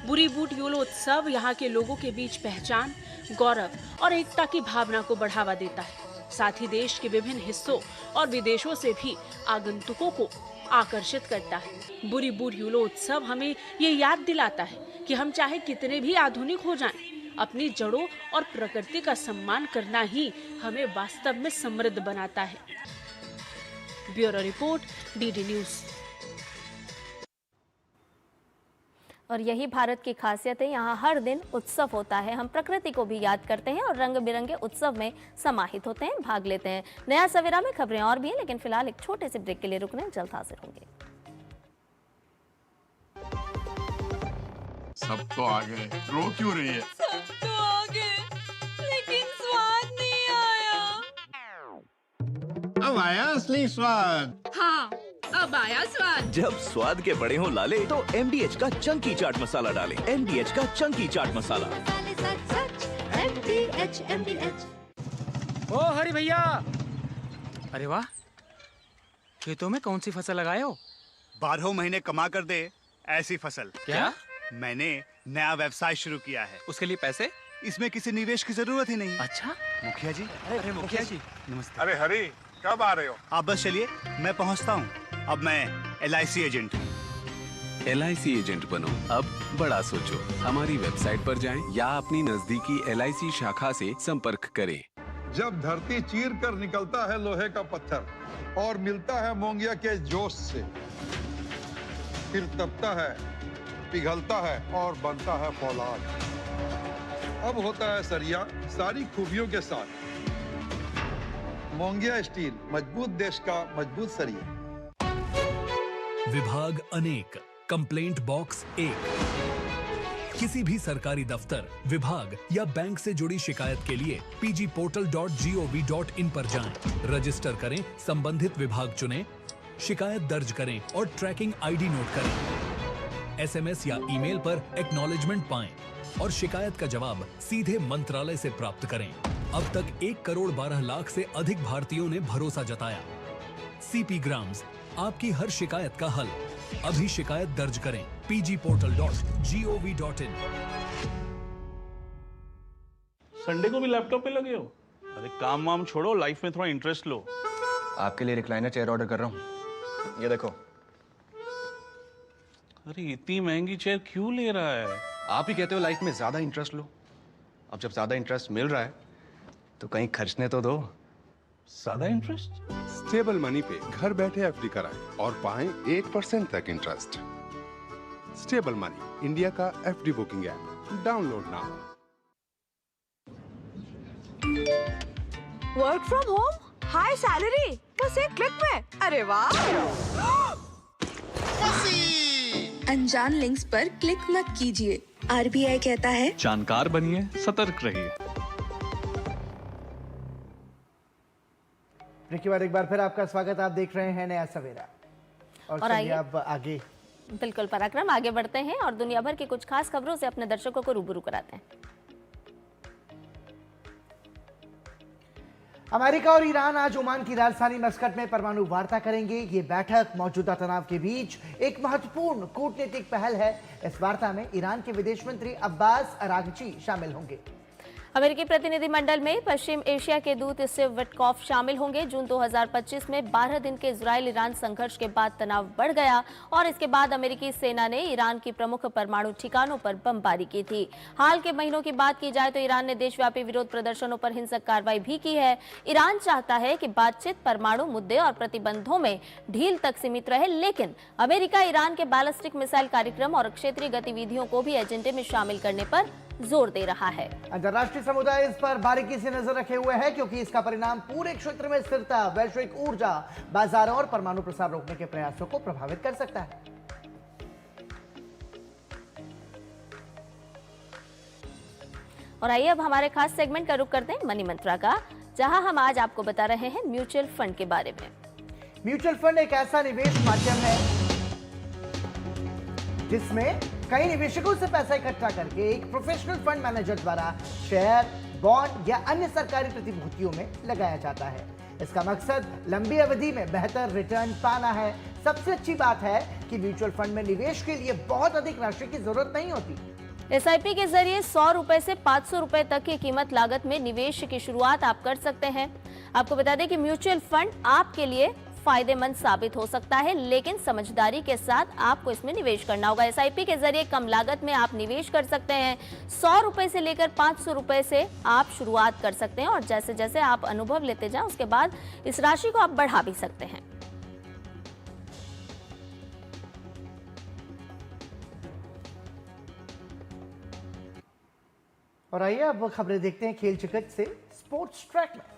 बुरी बूट योलो उत्सव यहाँ के लोगों के बीच पहचान, गौरव और एकता की भावना को बढ़ावा देता है। साथ ही देश के विभिन्न हिस्सों और विदेशों से भी आगंतुकों को आकर्षित करता है। बुरी बूट योलो उत्सव हमें ये याद दिलाता है कि हम चाहे कितने भी आधुनिक हो जाएं, अपनी जड़ों और प्रकृति का सम्मान करना ही हमें वास्तव में समृद्ध बनाता है। Bureau report, DD news.
और यही भारत की खासियत है, यहाँ हर दिन उत्सव होता है। हम प्रकृति को भी याद करते हैं और रंग बिरंगे उत्सव में समाहित होते हैं, भाग लेते हैं। नया सवेरा में खबरें और भी हैं, लेकिन फिलहाल एक छोटे से ब्रेक के लिए रुकने, जल्द हाजिर होंगे।
सब तो आ गए, रो क्यों रही है?
सब तो आ गए, लेकिन स्वाद नहीं आया।
अब आया असली स्वाद।
हाँ, अब आया स्वाद।
जब स्वाद के बड़े हों लाले, तो MDH का चंकी चाट मसाला डालें। MDH का चंकी चाट मसाला।
MDH।
ओ हरी भैया, अरे वाह, खेतों में कौन सी फसल लगाए हो?
12 महीने कमा कर दे ऐसी फसल।
क्या?
मैंने नया व्यवसाय शुरू किया है।
उसके लिए पैसे?
इसमें किसी निवेश की जरूरत ही नहीं।
अच्छा
मुखिया जी।
अरे मुखिया जी,
नमस्ते।
अरे हरी, कब आ रहे हो?
आप बस चलिए, मैं पहुंचता हूं। अब मैं LIC एजेंट हूं।
LIC एजेंट बनो, अब बड़ा सोचो। हमारी वेबसाइट पर जाएं या अपनी नजदीकी LIC शाखा से संपर्क करें।
जब धरती चीर कर निकलता है लोहे का पत्थर और मिलता है मोंगिया के जोश से, फिर तपता है, पिघलता है और बनता है फौलाद। अब होता है सरिया सारी खूबियों के साथ। मोंगिया स्टील, मजबूत देश का मजबूत सरिया।
विभाग अनेक, कंप्लेंट बॉक्स 1। किसी भी सरकारी दफ्तर, विभाग या बैंक से जुड़ी शिकायत के लिए pgportal.gov.in पर जाएं, रजिस्टर करें, संबंधित विभाग चुनें, शिकायत दर्ज करें और ट्रैकिंग ID नोट करें। SMS या ईमेल पर एक्नॉलेजमेंट पाएं और शिकायत का जवाब सीधे मंत्रालय से प्राप्त करें। अब तक 1 करोड़ 12 लाख से अधिक भारतीयों ने भरोसा जताया। CP ग्राम्स, आपकी हर शिकायत का हल। अभी शिकायत दर्ज करें pgportal.gov.in।
संडे को भी लैपटॉप पे लगे हो? अरे काम वाम छोड़ो, लाइफ में थोड़ा इंटरेस्ट लो।
आपके लिए रिक्लाइनर चेयर ऑर्डर कर रहा हूँ, ये देखो।
अरे इतनी महंगी चेयर क्यों ले रहा है?
आप ही कहते हो लाइफ में ज्यादा इंटरेस्ट लो। अब जब ज्यादा इंटरेस्ट मिल रहा है तो कहीं खर्चने तो दो।
ज्यादा इंटरेस्ट?
स्टेबल मनी पे घर बैठे FD कराएं और पाएं 1% तक इंटरेस्ट। स्टेबल मनी, इंडिया का FD booking app, download now.
Work from home, high salary, बस एक क्लिक में। अरे वाह!
फंसी। अनजान लिंक्स पर क्लिक मत कीजिए। RBI कहता है
जानकार बनिए, सतर्क रहिए।
ब्रेक के बाद एक बार फिर आपका स्वागत। आप देख रहे हैं नया सवेरा और चलिए अब आगे।
बिल्कुल पराक्रम, आगे बढ़ते हैं और दुनिया भर की कुछ खास खबरों से अपने दर्शकों को रूबरू कराते हैं।
अमेरिका और ईरान आज ओमान की राजधानी मस्कट में परमाणु वार्ता करेंगे। ये बैठक मौजूदा तनाव के बीच एक महत्वपूर्ण कूटनीतिक पहल है। इस वार्ता में ईरान के विदेश मंत्री अब्बास अरागची शामिल होंगे।
अमेरिकी प्रतिनिधिमंडल में पश्चिम एशिया के दूत स्टीव विटकॉफ शामिल होंगे। जून 2025 में 12 दिन के इजराइल ईरान संघर्ष के बाद तनाव बढ़ गया और इसके बाद अमेरिकी सेना ने ईरान की प्रमुख परमाणु ठिकानों पर बमबारी की थी। हाल के महीनों की बात की जाए तो ईरान ने देशव्यापी विरोध प्रदर्शनों पर हिंसक कार्रवाई भी की है। ईरान चाहता है कि बातचीत परमाणु मुद्दे और प्रतिबंधों में ढील तक सीमित रहे, लेकिन अमेरिका ईरान के बैलिस्टिक मिसाइल कार्यक्रम और क्षेत्रीय गतिविधियों को भी एजेंडे में शामिल करने पर जोर दे रहा है।
अंतर्राष्ट्रीय समुदाय इस पर बारीकी से नजर रखे हुए है, क्योंकि इसका परिणाम पूरे क्षेत्र में स्थिरता, वैश्विक ऊर्जा बाजारों और परमाणु प्रसार रोकने के प्रयासों को प्रभावित कर सकता है।
और आइए अब हमारे खास सेगमेंट का रुख करते हैं मनी मंत्रा का, जहां हम आज आपको बता रहे हैं म्यूचुअल फंड के बारे में।
म्यूचुअल फंड एक ऐसा निवेश माध्यम है जिसमें कई निवेशकों से पैसा इकट्ठा करके एक प्रोफेशनल फंड मैनेजर द्वारा शेयर, बॉन्ड या अन्य सरकारी प्रतिभूतियों में लगाया जाता है। इसका मकसद लंबी अवधि में बेहतर रिटर्न पाना है। सबसे अच्छी बात है कि म्यूचुअल फंड में निवेश के लिए बहुत अधिक राशि की जरूरत नहीं होती।
SIP के जरिए 100 रुपए से 500 रुपए तक की कीमत लागत में निवेश की शुरुआत आप कर सकते हैं। आपको बता दें कि म्यूचुअल फंड आपके लिए फायदेमंद साबित हो सकता है, लेकिन समझदारी के साथ आपको इसमें निवेश करना होगा। SIP के जरिए कम लागत में आप निवेश कर सकते हैं। 100 रुपए से लेकर 500 रुपए से आप शुरुआत कर सकते हैं और जैसे जैसे आप अनुभव लेते जाएं उसके बाद इस राशि को आप बढ़ा भी सकते हैं।
और आइए अब खबरें देखते हैं खेल जगत से स्पोर्ट्स ट्रैक में।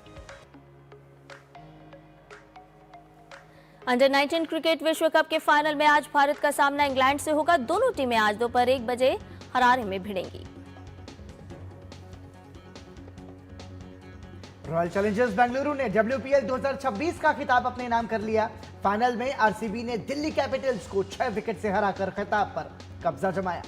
अंडर 19 क्रिकेट विश्व कप के फाइनल में आज भारत का सामना इंग्लैंड से होगा। दोनों टीमें आज दोपहर 1 बजे हरारे में भिड़ेंगी।
रॉयल चैलेंजर्स बेंगलुरु ने WPL 2026 का खिताब अपने नाम कर लिया। फाइनल में RCB ने दिल्ली कैपिटल्स को 6 विकेट से हराकर खिताब पर कब्जा जमाया।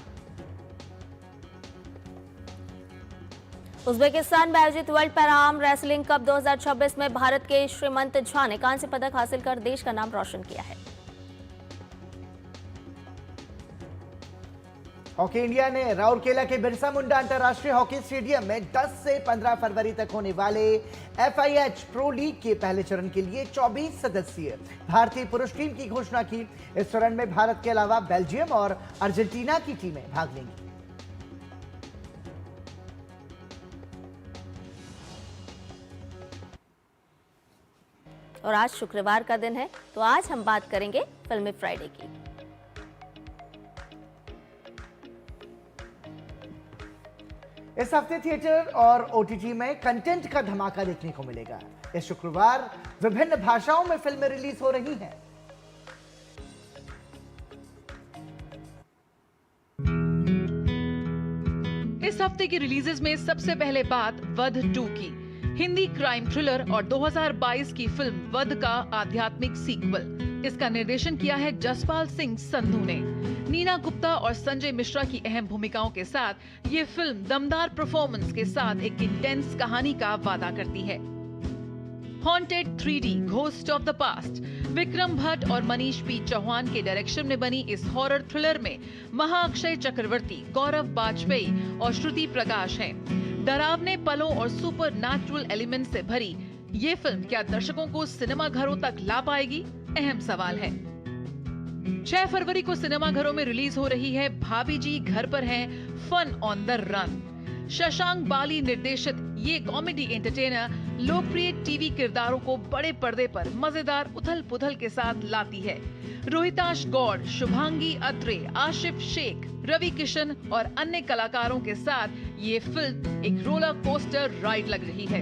उज्बेकिस्तान में आयोजित world para arm wrestling cup 2026 में भारत के श्रीमंत झा ने कांस्य पदक हासिल कर देश का नाम रोशन किया है।
हॉकी इंडिया ने राउरकेला के बिरसा मुंडा अंतर्राष्ट्रीय हॉकी स्टेडियम में 10 से 15 फरवरी तक होने वाले FIH प्रो लीग के पहले चरण के लिए 24 सदस्यीय भारतीय पुरुष टीम की घोषणा की। इस चरण में भारत के अलावा बेल्जियम और अर्जेंटीना की टीमें भाग लेंगी।
और आज शुक्रवार का दिन है, तो आज हम बात करेंगे फिल्मी फ्राइडे की।
इस हफ्ते थिएटर और OTT में कंटेंट का धमाका देखने को मिलेगा। इस शुक्रवार विभिन्न भाषाओं में फिल्में रिलीज हो रही हैं।
इस हफ्ते की रिलीजेस में सबसे पहले बात वध 2 की। हिंदी क्राइम थ्रिलर और 2022 की फिल्म वध का आध्यात्मिक सीक्वल। इसका निर्देशन किया है जसपाल सिंह संधू ने। नीना गुप्ता और संजय मिश्रा की अहम भूमिकाओं के साथ ये फिल्म दमदार परफॉर्मेंस के साथ एक इंटेंस कहानी का वादा करती है। Haunted 3D ghost of the past Vikram Bhatt और मनीष पी चौहान के डायरेक्शन में बनी इस हॉरर थ्रिलर में महाअक्षय चक्रवर्ती, गौरव बाजपेयी और श्रुति प्रकाश हैं। डरावने पलों और सुपर नेचुरल एलिमेंट से भरी ये फिल्म क्या दर्शकों को सिनेमा घरों तक ला पाएगी? अहम सवाल है। 6 फरवरी को सिनेमा घरों में रिलीज हो रही है भाभी जी घर पर हैं, fun on the run. Shashank Bali निर्देशित ये कॉमेडी एंटरटेनर लोकप्रिय टीवी किरदारों को बड़े पर्दे पर मजेदार उथल पुथल के साथ लाती है। रोहिताश गौड़, शुभांगी अत्रे, आशिफ शेख, रवि किशन और अन्य कलाकारों के साथ ये फिल्म एक रोलर कोस्टर राइड लग रही है।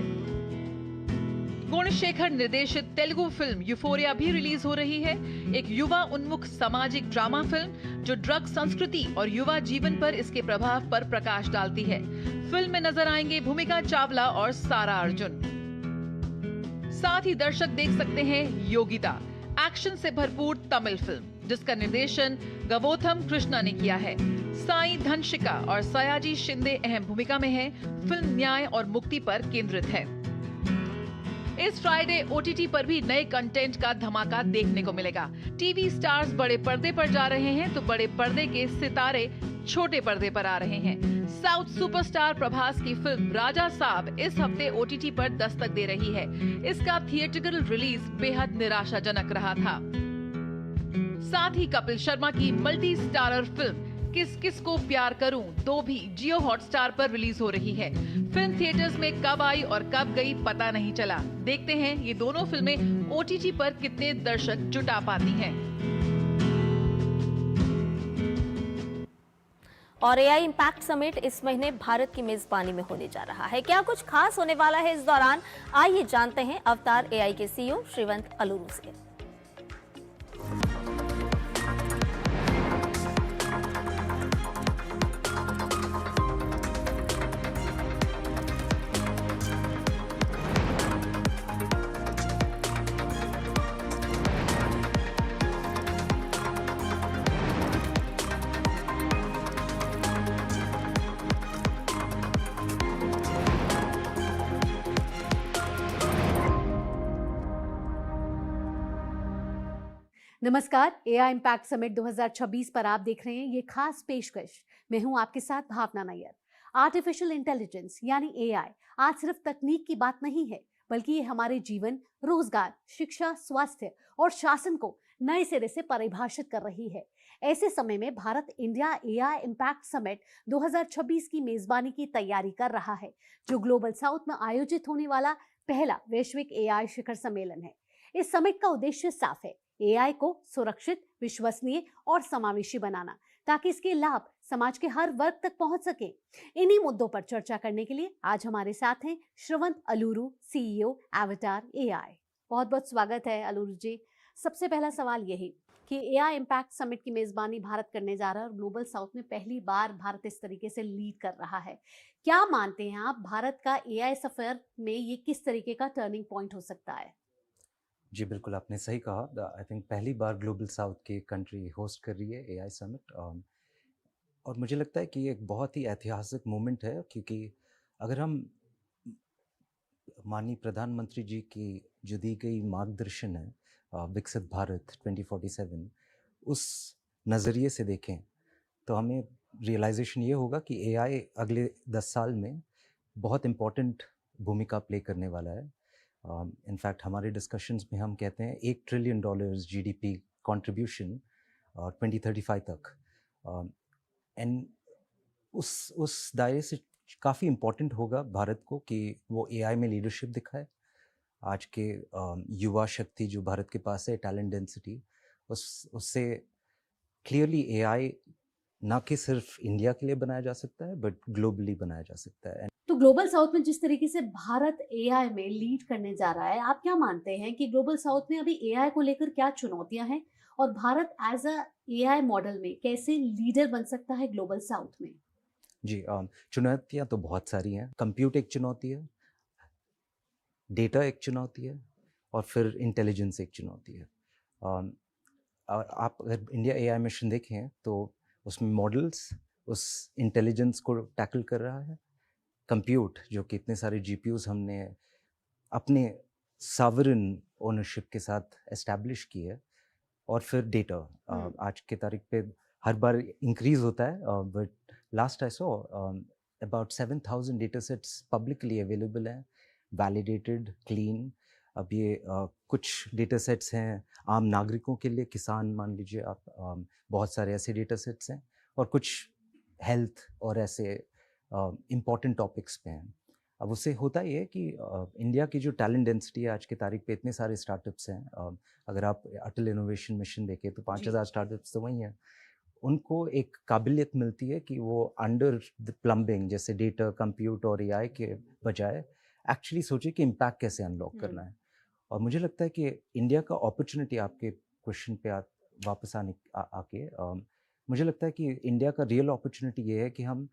गुणशेखर निर्देशित तेलुगु फिल्म यूफोरिया भी रिलीज हो रही है। एक युवा उन्मुख सामाजिक ड्रामा फिल्म जो ड्रग संस्कृति और युवा जीवन पर इसके प्रभाव पर प्रकाश डालती है। फिल्म में नजर आएंगे भूमिका चावला और सारा अर्जुन। साथ ही दर्शक देख सकते हैं योगिता, एक्शन से भरपूर तमिल फिल्म जिसका निर्देशन गवोथम कृष्णा ने किया है। साई धनशिका और सयाजी शिंदे अहम भूमिका में हैं। फिल्म न्याय और मुक्ति पर केंद्रित है। इस फ्राइडे ओटीटी पर भी नए कंटेंट का धमाका देखने को मिलेगा। टीवी स्टार्स बड़े पर्दे पर जा रहे हैं तो बड़े पर्दे के सितारे छोटे पर्दे पर आ रहे हैं। साउथ सुपरस्टार प्रभास की फिल्म राजा साहब इस हफ्ते ओटीटी पर दस्तक दे रही है। इसका थिएट्रिकल रिलीज बेहद निराशाजनक रहा था। साथ ही कपिल शर्मा की मल्टी स्टारर फिल्म किस किस को प्यार करूं 2 भी जियो हॉटस्टार पर रिलीज हो रही है। फिल्म थिएटर्स में कब आई और कब गई पता नहीं चला। देखते हैं ये दोनों फिल्में ओटीटी पर कितने दर्शक जुटा पाती हैं।
और एआई इम्पैक्ट समिट इस महीने भारत की मेजबानी में होने जा रहा है। क्या कुछ खास होने वाला है इस दौरान, आइए जानते हैं अवतार एआई के सीईओ श्रीवंत अलूरू से।
नमस्कार, एआई इम्पैक्ट समिट 2026 पर आप देख रहे हैं ये खास पेशकश। मैं हूं आपके साथ भावना नायर। आर्टिफिशियल इंटेलिजेंस यानी एआई आज सिर्फ तकनीक की बात नहीं है, बल्कि ये हमारे जीवन, रोजगार, शिक्षा, स्वास्थ्य और शासन को नए सिरे से परिभाषित कर रही है। ऐसे समय में Bharat India AI impact summit 2026 की मेजबानी की तैयारी कर रहा है, जो ग्लोबल साउथ में आयोजित होने वाला पहला वैश्विक एआई शिखर सम्मेलन है। इस समिट का उद्देश्य साफ है, एआई को सुरक्षित, विश्वसनीय और समावेशी बनाना, ताकि इसके लाभ समाज के हर वर्ग तक पहुंच सके। इन्हीं मुद्दों पर चर्चा करने के लिए आज हमारे साथ हैं श्रीवंत अलूरू, सीईओ अवतार एआई। बहुत बहुत स्वागत है अलूरू जी। सबसे पहला सवाल यही कि एआई इम्पैक्ट समिट की मेजबानी भारत करने जा रहा है और ग्लोबल साउथ में पहली बार भारत इस तरीके से लीड कर रहा है। क्या मानते हैं आप, भारत का एआई सफर में ये किस तरीके का टर्निंग पॉइंट हो सकता है?
जी बिल्कुल, आपने सही कहा। आई थिंक पहली बार ग्लोबल साउथ की कंट्री होस्ट कर रही है एआई समिट, और मुझे लगता है कि ये एक बहुत ही ऐतिहासिक मोमेंट है, क्योंकि अगर हम माननीय प्रधानमंत्री जी की जो दी गई मार्गदर्शन है विकसित भारत 2047, उस नज़रिए से देखें तो हमें रियलाइजेशन ये होगा कि एआई अगले 10 साल में बहुत इम्पॉर्टेंट भूमिका प्ले करने वाला है। इनफैक्ट हमारे डिस्कशंस में हम कहते हैं $1 ट्रिलियन जीडीपी कंट्रीब्यूशन 2035 तक, एंड उस दायरे से काफ़ी इम्पॉर्टेंट होगा भारत को कि वो एआई में लीडरशिप दिखाए। आज के युवा शक्ति जो भारत के पास है, टैलेंट डेंसिटी, उससे क्लियरली एआई ना कि सिर्फ इंडिया के लिए बनाया जा सकता है बट ग्लोबली बनाया जा सकता है।
तो ग्लोबल साउथ में जिस तरीके से भारत एआई में लीड करने जा रहा है, आप क्या मानते हैं कि ग्लोबल साउथ में अभी एआई को लेकर क्या चुनौतियां हैं और Bharat as a AI model में कैसे लीडर बन सकता है ग्लोबल साउथ में?
जी, चुनौतियां तो बहुत सारी हैं। कंप्यूट एक चुनौती है, डेटा एक चुनौती है, और फिर इंटेलिजेंस एक चुनौती है। आप अगर इंडिया एआई मिशन देखें तो उसमें मॉडल्स उस इंटेलिजेंस को टैकल कर रहा है। कंप्यूट, जो कि इतने सारे जीपीयूज हमने अपने सॉवरेन ओनरशिप के साथ एस्टैब्लिश की है, और फिर डेटा आज के तारीख पे हर बार इंक्रीज होता है, but last I saw about 7,000 data sets publicly available हैं, वैलिडेटेड, क्लीन। अब ये कुछ डेटा सेट्स हैं आम नागरिकों के लिए, किसान मान लीजिए आप, बहुत सारे ऐसे डेटा सेट्स हैं, और कुछ हेल्थ और ऐसे इम्पॉर्टेंट टॉपिक्स पे हैं। अब उससे होता ये है कि इंडिया की जो टैलेंट डेंसिटी है आज की तारीख पे, इतने सारे स्टार्टअप्स हैं। अगर आप अटल इनोवेशन मिशन देखें तो 5,000 स्टार्टअप्स तो वही हैं। उनको एक काबिलियत मिलती है कि वो अंडर द प्लम्बिंग, जैसे डेटा, कंप्यूट और एआई के बजाय एक्चुअली सोचे कि इम्पैक्ट कैसे अनलॉक करना है। और मुझे लगता है कि इंडिया का अपॉर्चुनिटी, आपके क्वेश्चन पे वापस आके मुझे लगता है कि इंडिया का रियल अपॉर्चुनिटी ये है कि हम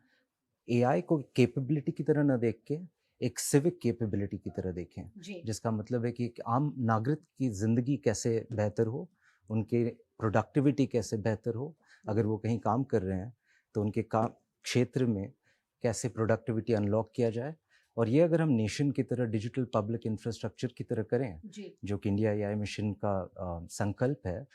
एआई को कैपेबिलिटी की तरह ना देख के एक सिविक कैपेबिलिटी की तरह देखें, जिसका मतलब है कि एक आम नागरिक की ज़िंदगी कैसे बेहतर हो, उनके प्रोडक्टिविटी कैसे बेहतर हो, अगर वो कहीं काम कर रहे हैं तो उनके काम क्षेत्र में कैसे प्रोडक्टिविटी अनलॉक किया जाए। और ये अगर हम नेशन की तरह डिजिटल पब्लिक इंफ्रास्ट्रक्चर की तरह करें, जो कि इंडिया एआई मिशन का संकल्प है,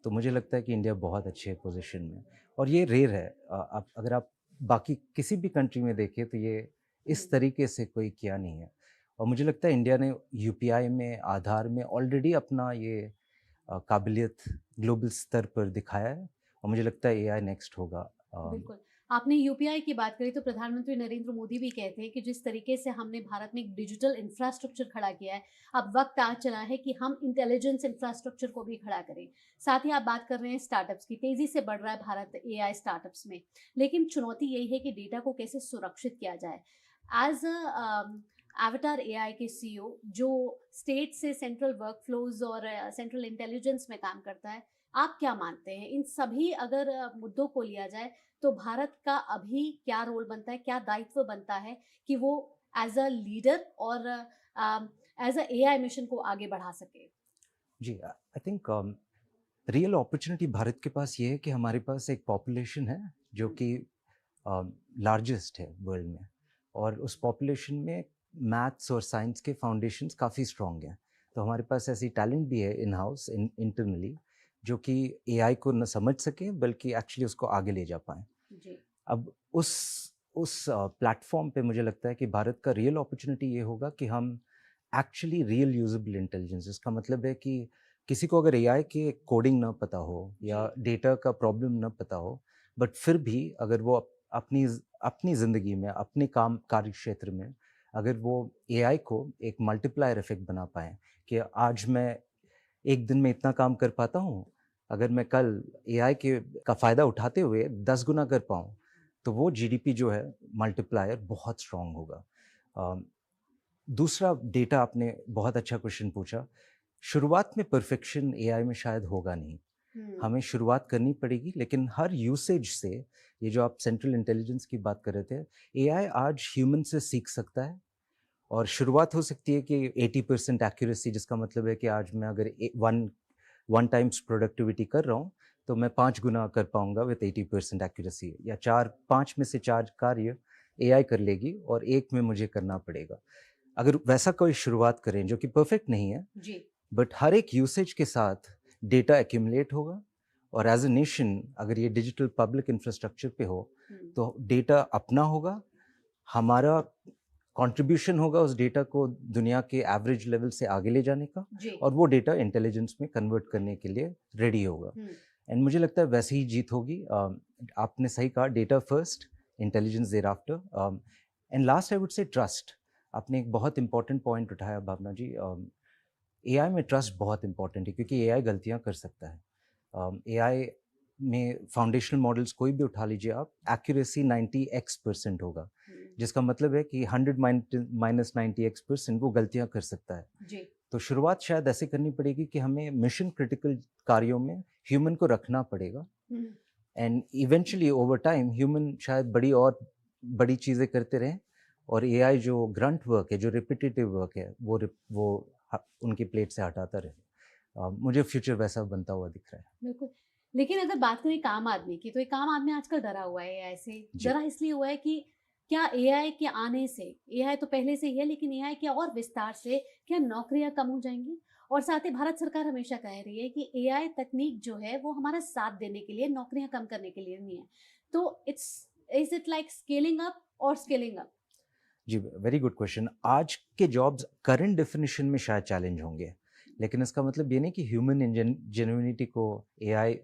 तो मुझे लगता है कि इंडिया बहुत अच्छे पोजीशन में। और ये रेयर है, अगर आप बाकी किसी भी कंट्री में देखें तो ये इस तरीके से कोई किया नहीं है। और मुझे लगता है इंडिया ने यूपीआई में, आधार में ऑलरेडी अपना ये काबिलियत ग्लोबल स्तर पर दिखाया है, और मुझे लगता है एआई नेक्स्ट होगा।
बिल्कुल, आपने यूपीआई की बात करी तो प्रधानमंत्री नरेंद्र मोदी भी कहते हैं कि जिस तरीके से हमने भारत में एक डिजिटल इंफ्रास्ट्रक्चर खड़ा किया है, अब वक्त आ चला है कि हम इंटेलिजेंस इंफ्रास्ट्रक्चर को भी खड़ा करें। साथ ही आप बात कर रहे हैं स्टार्टअप्स की, तेजी से बढ़ रहा है भारत एआई स्टार्टअप्स में, लेकिन चुनौती यही है कि डेटा को कैसे सुरक्षित किया जाए। एज एवटार एआई के सीईओ जो स्टेट से सेंट्रल वर्कफ्लोज और सेंट्रल इंटेलिजेंस में काम करता है, आप क्या मानते हैं इन सभी अगर मुद्दों को लिया जाए तो भारत का अभी क्या रोल बनता है, क्या दायित्व बनता है कि वो एज अ लीडर और एज अ एआई मिशन को आगे बढ़ा सके?
जी, I think real opportunity Bharat के पास ये है कि हमारे पास एक पॉपुलेशन है जो कि लार्जेस्ट है वर्ल्ड में, और उस पॉपुलेशन में मैथ्स और साइंस के फाउंडेशंस काफ़ी स्ट्रॉन्ग हैं। तो हमारे पास ऐसी टैलेंट भी है इन हाउस, इंटरनली, जो कि एआई को न समझ सके बल्कि एक्चुअली उसको आगे ले जा पाएँ। अब उस प्लेटफॉर्म पे मुझे लगता है कि भारत का रियल अपॉर्चुनिटी ये होगा कि हम एक्चुअली रियल यूजेबल इंटेलिजेंस, इसका मतलब है कि किसी को अगर एआई के कोडिंग ना पता हो या डेटा का प्रॉब्लम ना पता हो, बट फिर भी अगर वो अपनी ज़िंदगी में, अपने कार्य क्षेत्र में, अगर वो एआई को एक मल्टीप्लायर इफेक्ट बना पाएँ कि आज मैं एक दिन में इतना काम कर पाता हूँ, अगर मैं कल एआई का फ़ायदा उठाते हुए 10 गुना कर पाऊँ, तो वो जीडीपी जो है मल्टीप्लायर बहुत स्ट्रॉन्ग होगा। दूसरा, डेटा, आपने बहुत अच्छा क्वेश्चन पूछा। शुरुआत में परफेक्शन एआई में शायद होगा नहीं, हमें शुरुआत करनी पड़ेगी, लेकिन हर यूसेज से, ये जो आप सेंट्रल इंटेलिजेंस की बात कर रहे थे, एआई आज ह्यूमन से सीख सकता है। और शुरुआत हो सकती है कि 80% एक्यूरेसी, जिसका मतलब है कि आज मैं अगर वन टाइम्स प्रोडक्टिविटी कर रहा हूँ तो मैं 5 गुना कर पाऊंगा विद 80% एक्यूरेसी, या 5 में से 4 कार्य एआई कर लेगी और एक में मुझे करना पड़ेगा। अगर वैसा कोई शुरुआत करें, जो कि परफेक्ट नहीं है, बट हर एक यूसेज के साथ डेटा एक्यूमुलेट होगा, और एज ए नेशन अगर ये डिजिटल पब्लिक इंफ्रास्ट्रक्चर पे हो तो डेटा अपना होगा, हमारा कंट्रीब्यूशन होगा उस डेटा को दुनिया के एवरेज लेवल से आगे ले जाने का, और वो डेटा इंटेलिजेंस में कन्वर्ट करने के लिए रेडी होगा। एंड मुझे लगता है वैसे ही जीत होगी। आपने सही कहा, data first, intelligence thereafter, and last I would say trust. आपने एक बहुत इंपॉर्टेंट पॉइंट उठाया भावना जी। एआई में ट्रस्ट बहुत इंपॉर्टेंट है, क्योंकि एआई गलतियां कर सकता है। एआई में फाउंडेशनल मॉडल्स कोई भी उठा लीजिए आप, एक्यूरेसी 90x% होगा, जिसका मतलब है कि 100 माइनस 90x% वो गलतियां कर सकता है। तो शुरुआत शायद ऐसे करनी पड़ेगी कि हमें मिशन क्रिटिकल कार्यों में ह्यूमन को रखना पड़ेगा, and eventually over time human शायद बड़ी चीज़ें करते रहें, और एआई जो ग्रंट वर्क है, जो रिपीटेटिव वर्क है, वो उनकी प्लेट से हटाता रहे। मुझे फ्यूचर वैसा बनता हुआ दिख रहा है।
बिल्कुल, लेकिन अगर बात करें आम आदमी की, तो एक आम आदमी आजकल डरा हुआ है एआई से। डरा इसलिए हुआ है कि क्या एआई के आने से, एआई तो पहले से ही है, लेकिन एआई के और विस्तार से क्या नौकरियां कम हो जाएंगी? और साथ ही भारत सरकार हमेशा कह रही है कि एआई तकनीक जो है वो हमारा साथ देने के लिए, नौकरियां कम करने के लिए नहीं है। तो is it like scaling up और स्केलिंग अप?
जी, वेरी गुड क्वेश्चन। आज के जॉब्स करंट डेफिनेशन में शायद चैलेंज होंगे, लेकिन इसका मतलब ये नहीं कि ह्यूमन जेन्युइनिटी को एआई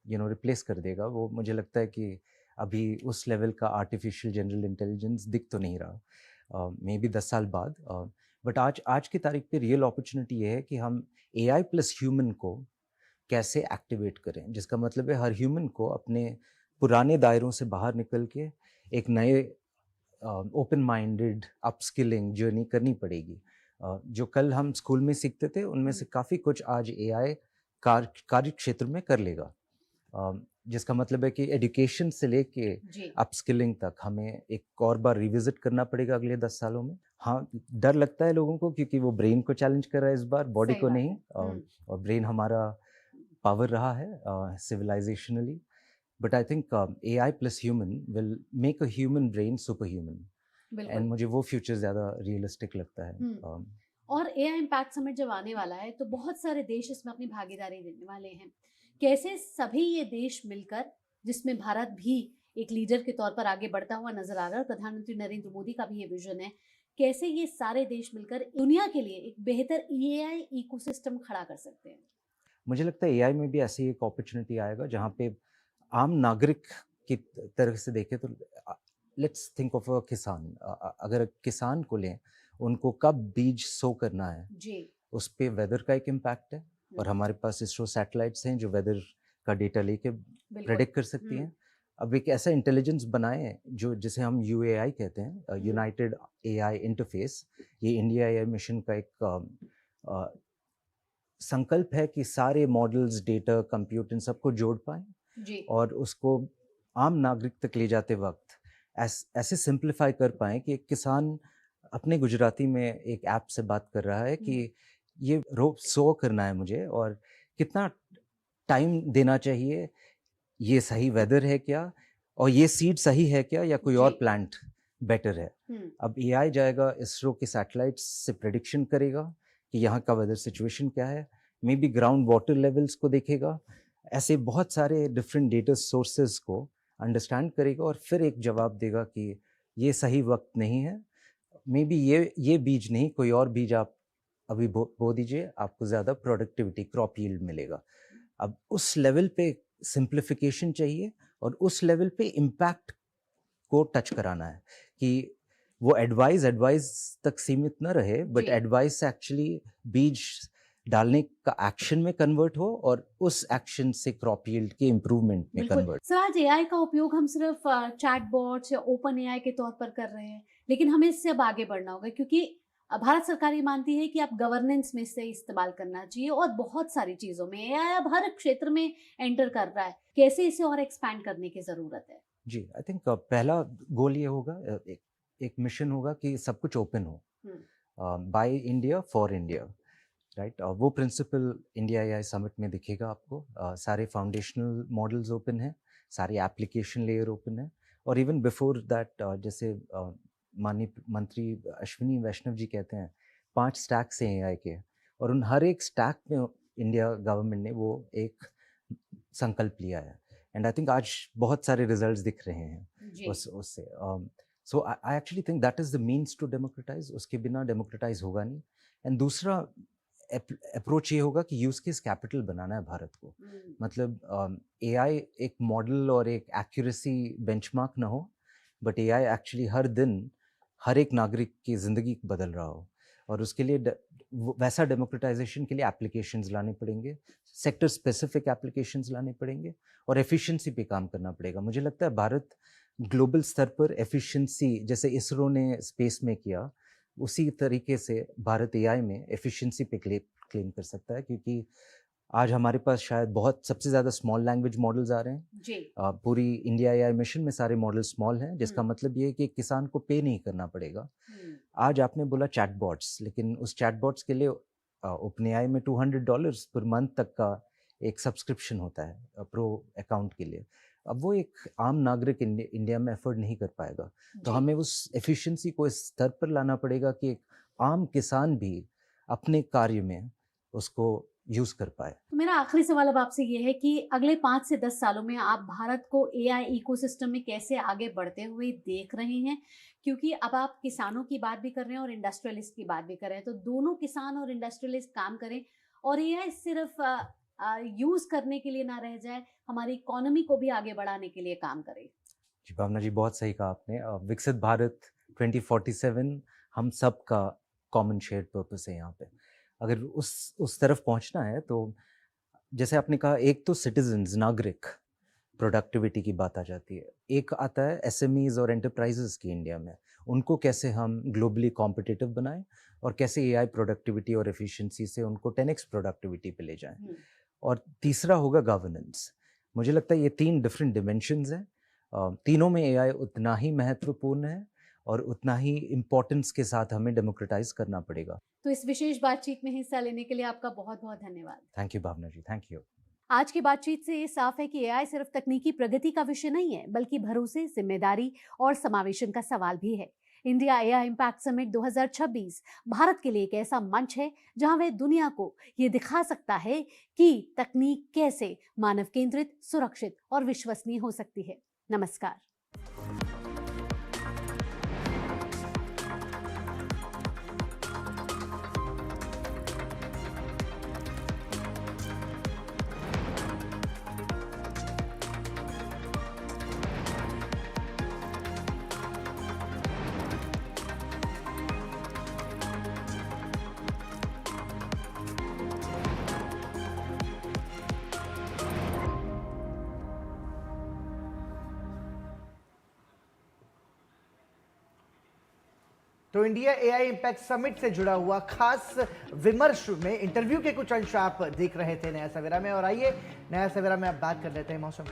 रिप्लेस कर देगा। वो मुझे लगता है कि अभी उस लेवल का आर्टिफिशियल जनरल इंटेलिजेंस दिख तो नहीं रहा, मे बी 10 साल बाद। बट आज की तारीख पे रियल अपॉर्चुनिटी ये है कि हम एआई प्लस ह्यूमन को कैसे एक्टिवेट करें, जिसका मतलब है हर ह्यूमन को अपने पुराने दायरों से बाहर निकल के एक नए ओपन माइंडेड अपस्किलिंग जर्नी करनी पड़ेगी। जो कल हम स्कूल में सीखते थे उनमें से काफ़ी कुछ आज एआई कार्य क्षेत्र में कर लेगा, जिसका मतलब है कि एजुकेशन से लेके अपस्किलिंग तक हमें एक और बार रिविजिट करना पड़ेगा अगले 10 सालों में। हाँ, डर लगता है लोगों को क्योंकि वो ब्रेन को चैलेंज कर रहा है इस बार, बॉडी को नहीं। और ब्रेन हमारा पावर रहा है civilisationally, but I think AI plus human will make a human brain super human, and मुझे वो फ्यूचर ज़्यादा रियलिस्टिक लगता है।
और एआई इम्पैक्ट समिट जब आने वाला है तो बहुत सारे देश इसमें अपनी भागीदारी देने वाले हैं। कैसे सभी ये देश मिलकर, जिसमें भारत भी एक लीडर के तौर पर आगे बढ़ता हुआ नजर आ रहा है, प्रधानमंत्री नरेंद्र मोदी का भी ये विजन है, कैसे ये सारे देश मिलकर दुनिया के लिए एक बेहतर एआई इकोसिस्टम खड़ा कर सकते हैं? मुझे लगता है
AI में भी ऐसी एक अपॉर्चुनिटी आएगा जहाँ पे आम नागरिक की तरह से देखें तो लेट्स थिंक ऑफ अ किसान। अगर किसान को लें, उनको कब बीज सो करना है जी, उस पे वेदर का एक इम्पैक्ट है, और हमारे पास इसरो सैटेलाइट्स हैं जो वेदर का डेटा लेके प्रेडिक्ट कर सकती हैं। अब एक ऐसा इंटेलिजेंस बनाए जो जिसे हम UAI कहते हैं, यूनाइटेड AI इंटरफेस। ये इंडिया AI मिशन का एक संकल्प है कि सारे मॉडल्स, डेटा, कंप्यूट इन सबको जोड़ पाएं और उसको आम नागरिक तक ले जाते वक्त ऐसे सिंप्लीफाई कर पाएं कि एक किसान अपने गुजराती में एक ऐप से बात कर रहा है कि ये रोप सो करना है मुझे और कितना टाइम देना चाहिए, ये सही वेदर है क्या, और ये सीड सही है क्या, या कोई और प्लांट बेटर है। अब AI जाएगा, इसरो के सैटेलाइट्स से प्रेडिक्शन करेगा कि यहाँ का वेदर सिचुएशन क्या है, may be ground water levels को देखेगा, ऐसे बहुत सारे डिफरेंट डेटा सोर्सेज को अंडरस्टैंड करेगा और फिर एक जवाब देगा कि ये सही वक्त नहीं है, मे बी ये बीज नहीं, कोई और बीज आप अभी बो दीजिए, आपको ज़्यादा प्रोडक्टिविटी, क्रॉप यील्ड मिलेगा। अब उस लेवल पे सिंप्लिफिकेशन चाहिए और उस लेवल पे इम्पैक्ट को टच कराना है कि वो एडवाइस तक सीमित न रहे, बट एडवाइस एक्चुअली बीज डालने का एक्शन में कन्वर्ट हो और उस एक्शन से क्रॉप यील्ड के इम्प्रूवमेंट में कन्वर्ट।
सर, आज एआई का उपयोग हम सिर्फ चैटबॉट्स या ओपन एआई के तौर पर कर रहे हैं, लेकिन हमें इससे अब आगे बढ़ना होगा, क्योंकि भारत सरकार ये मानती है कि आप गवर्नेंस में से इस्तेमाल करना चाहिए और बहुत सारी चीजों में एआई अब हर क्षेत्र में एंटर कर रहा है। कैसे इसे और एक्सपैंड करने की जरूरत है? जी,
आई थिंक पहला गोल ये होगा, एक मिशन होगा कि सब कुछ ओपन हो, by India for India, right. वो प्रिंसिपल इंडिया AI समिट में दिखेगा आपको। सारे फाउंडेशनल मॉडल्स ओपन हैं, सारे एप्लीकेशन लेयर ओपन है, और इवन बिफोर दैट जैसे माननीय मंत्री अश्विनी वैष्णव जी कहते हैं 5 स्टैक्स हैं AI के, और उन हर एक स्टैक में इंडिया गवर्नमेंट ने वो एक संकल्प लिया है, एंड आई थिंक आज बहुत सारे रिजल्ट्स दिख रहे हैं उससे। So I actually think that is the means to democratise, उसके बिना डेमोक्रेटाइज होगा नहीं। एंड दूसरा अप्रोच ये होगा कि यूज केस कैपिटल बनाना है भारत को, मतलब AI एक मॉडल और एक एक्यूरेसी बेंचमार्क ना हो, बट AI एक्चुअली हर दिन हर एक नागरिक की ज़िंदगी बदल रहा हो, और उसके लिए वैसा डेमोक्रेटाइजेशन के लिए एप्लीकेशंस लाने पड़ेंगे, सेक्टर स्पेसिफिक एप्लीकेशंस लाने पड़ेंगे, और एफिशिएंसी पे काम करना पड़ेगा। मुझे लगता है भारत ग्लोबल स्तर पर एफिशिएंसी, जैसे इसरो ने स्पेस में किया, उसी तरीके से भारत AI में एफिशिएंसी पे क्लेम कर सकता है, क्योंकि आज हमारे पास शायद सबसे ज़्यादा स्मॉल लैंग्वेज मॉडल्स आ रहे हैं जी। पूरी इंडिया AI मिशन में सारे मॉडल स्मॉल हैं, जिसका मतलब ये है कि किसान को पे नहीं करना पड़ेगा। आज आपने बोला चैटबॉट्स, लेकिन उस चैटबॉट्स के लिए OpenAI में $200 पर मंथ तक का एक सब्सक्रिप्शन होता है प्रो अकाउंट के लिए। अब वो एक आम नागरिक इंडिया में एफर्ड नहीं कर पाएगा, तो हमें उस एफिशिएंसी को इस स्तर पर लाना पड़ेगा कि एक आम किसान भी अपने कार्य में उसको यूज कर पाए।
तो मेरा आखिरी सवाल अब आपसे ये है कि अगले 5 से 10 सालों में आप भारत को AI इकोसिस्टम में कैसे आगे बढ़ते हुए देख रहे हैं? क्योंकि अब आप किसानों की बात भी कर रहे हैं और इंडस्ट्रियलिस्ट की बात भी कर रहे हैं, तो दोनों किसान और इंडस्ट्रियलिस्ट काम करें और AI सिर्फ यूज करने के लिए ना रह जाए, हमारी इकोनॉमी को भी आगे बढ़ाने के लिए काम करे।
जी भावना जी, बहुत सही कहा आपने। विकसित भारत 2047 हम सब का कॉमन शेयर्ड पर्पस है। यहाँ पे अगर उस तरफ पहुँचना है तो जैसे आपने कहा, एक तो सिटीजन्स, नागरिक, प्रोडक्टिविटी की बात आ जाती है। एक आता है एसएमईज और एंटरप्राइजेस की इंडिया में, उनको कैसे हम ग्लोबली कॉम्पिटिटिव बनाएं और कैसे एआई प्रोडक्टिविटी और एफिशिएंसी से उनको 10x प्रोडक्टिविटी पे ले जाएं। और तीसरा होगा गवर्नेंस। मुझे लगता है ये 3 डिफरेंट डिमेंशंस हैं, तीनों में एआई उतना ही महत्वपूर्ण है और उतना ही इम्पोर्टेंस के साथ हमें डेमोक्रेटाइज करना पड़ेगा।
तो इस विशेष बातचीत में हिस्सा लेने के लिए आपका बहुत बहुत धन्यवाद।
Thank you Bhavna ji, thank you.
आज की बातचीत से ये साफ है कि एआई सिर्फ तकनीकी प्रगति का विषय नहीं है, बल्कि भरोसे, जिम्मेदारी और समावेशन का सवाल भी है। India AI impact summit 2026 Bharat के लिए एक ऐसा मंच है जहां वह दुनिया को ये दिखा सकता है कि तकनीक कैसे मानव केंद्रित, सुरक्षित और विश्वसनीय हो सकती है। नमस्कार।
तो इंडिया एआई इम्पैक्ट समिट से जुड़ा हुआ खास विमर्श में इंटरव्यू के कुछ अंश आप देख रहे थे नया सवेरा में। और आइए नया सवेरा में आप बात कर लेते हैं मौसम।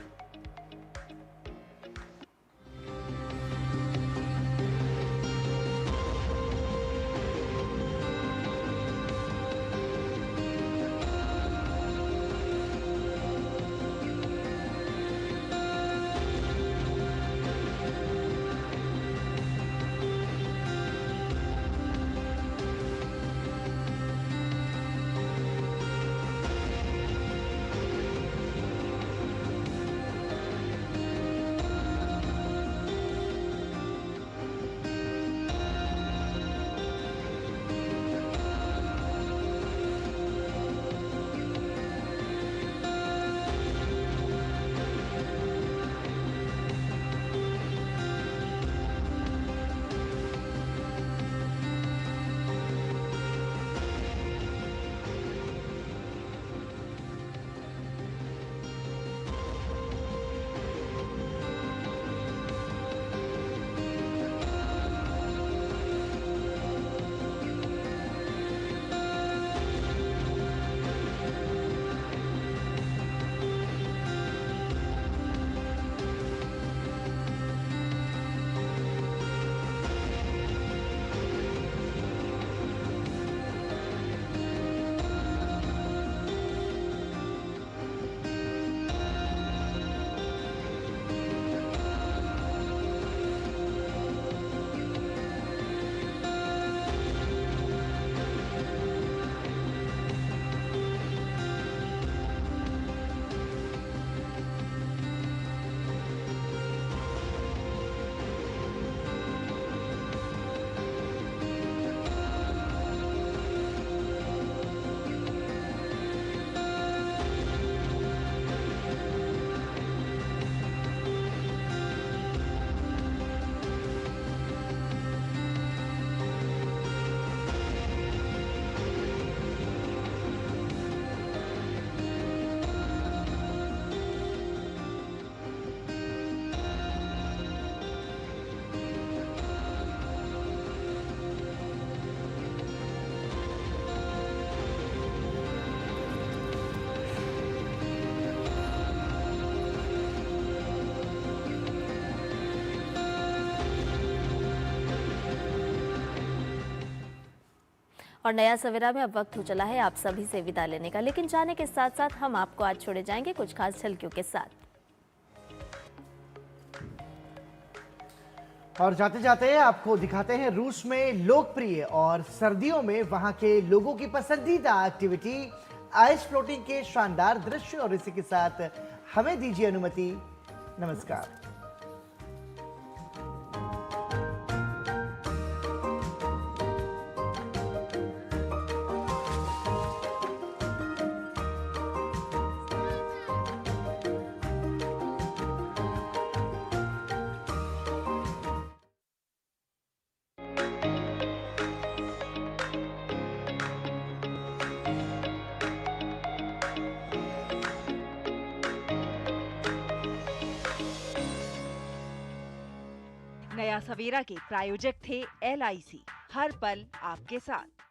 और नया सवेरा में अब वक्त हो चला है आप सभी से विदा लेने का, लेकिन जाने के साथ साथ हम आपको आज छोड़े जाएंगे कुछ खास झलकियों के साथ।
और जाते जाते आपको दिखाते हैं रूस में लोकप्रिय और सर्दियों में वहां के लोगों की पसंदीदा एक्टिविटी आइस फ्लोटिंग के शानदार दृश्य। और इसी के साथ हमें दीजिए अनुमति। नमस्कार।
नया सवेरा के प्रायोजक थे LIC, हर पल आपके साथ।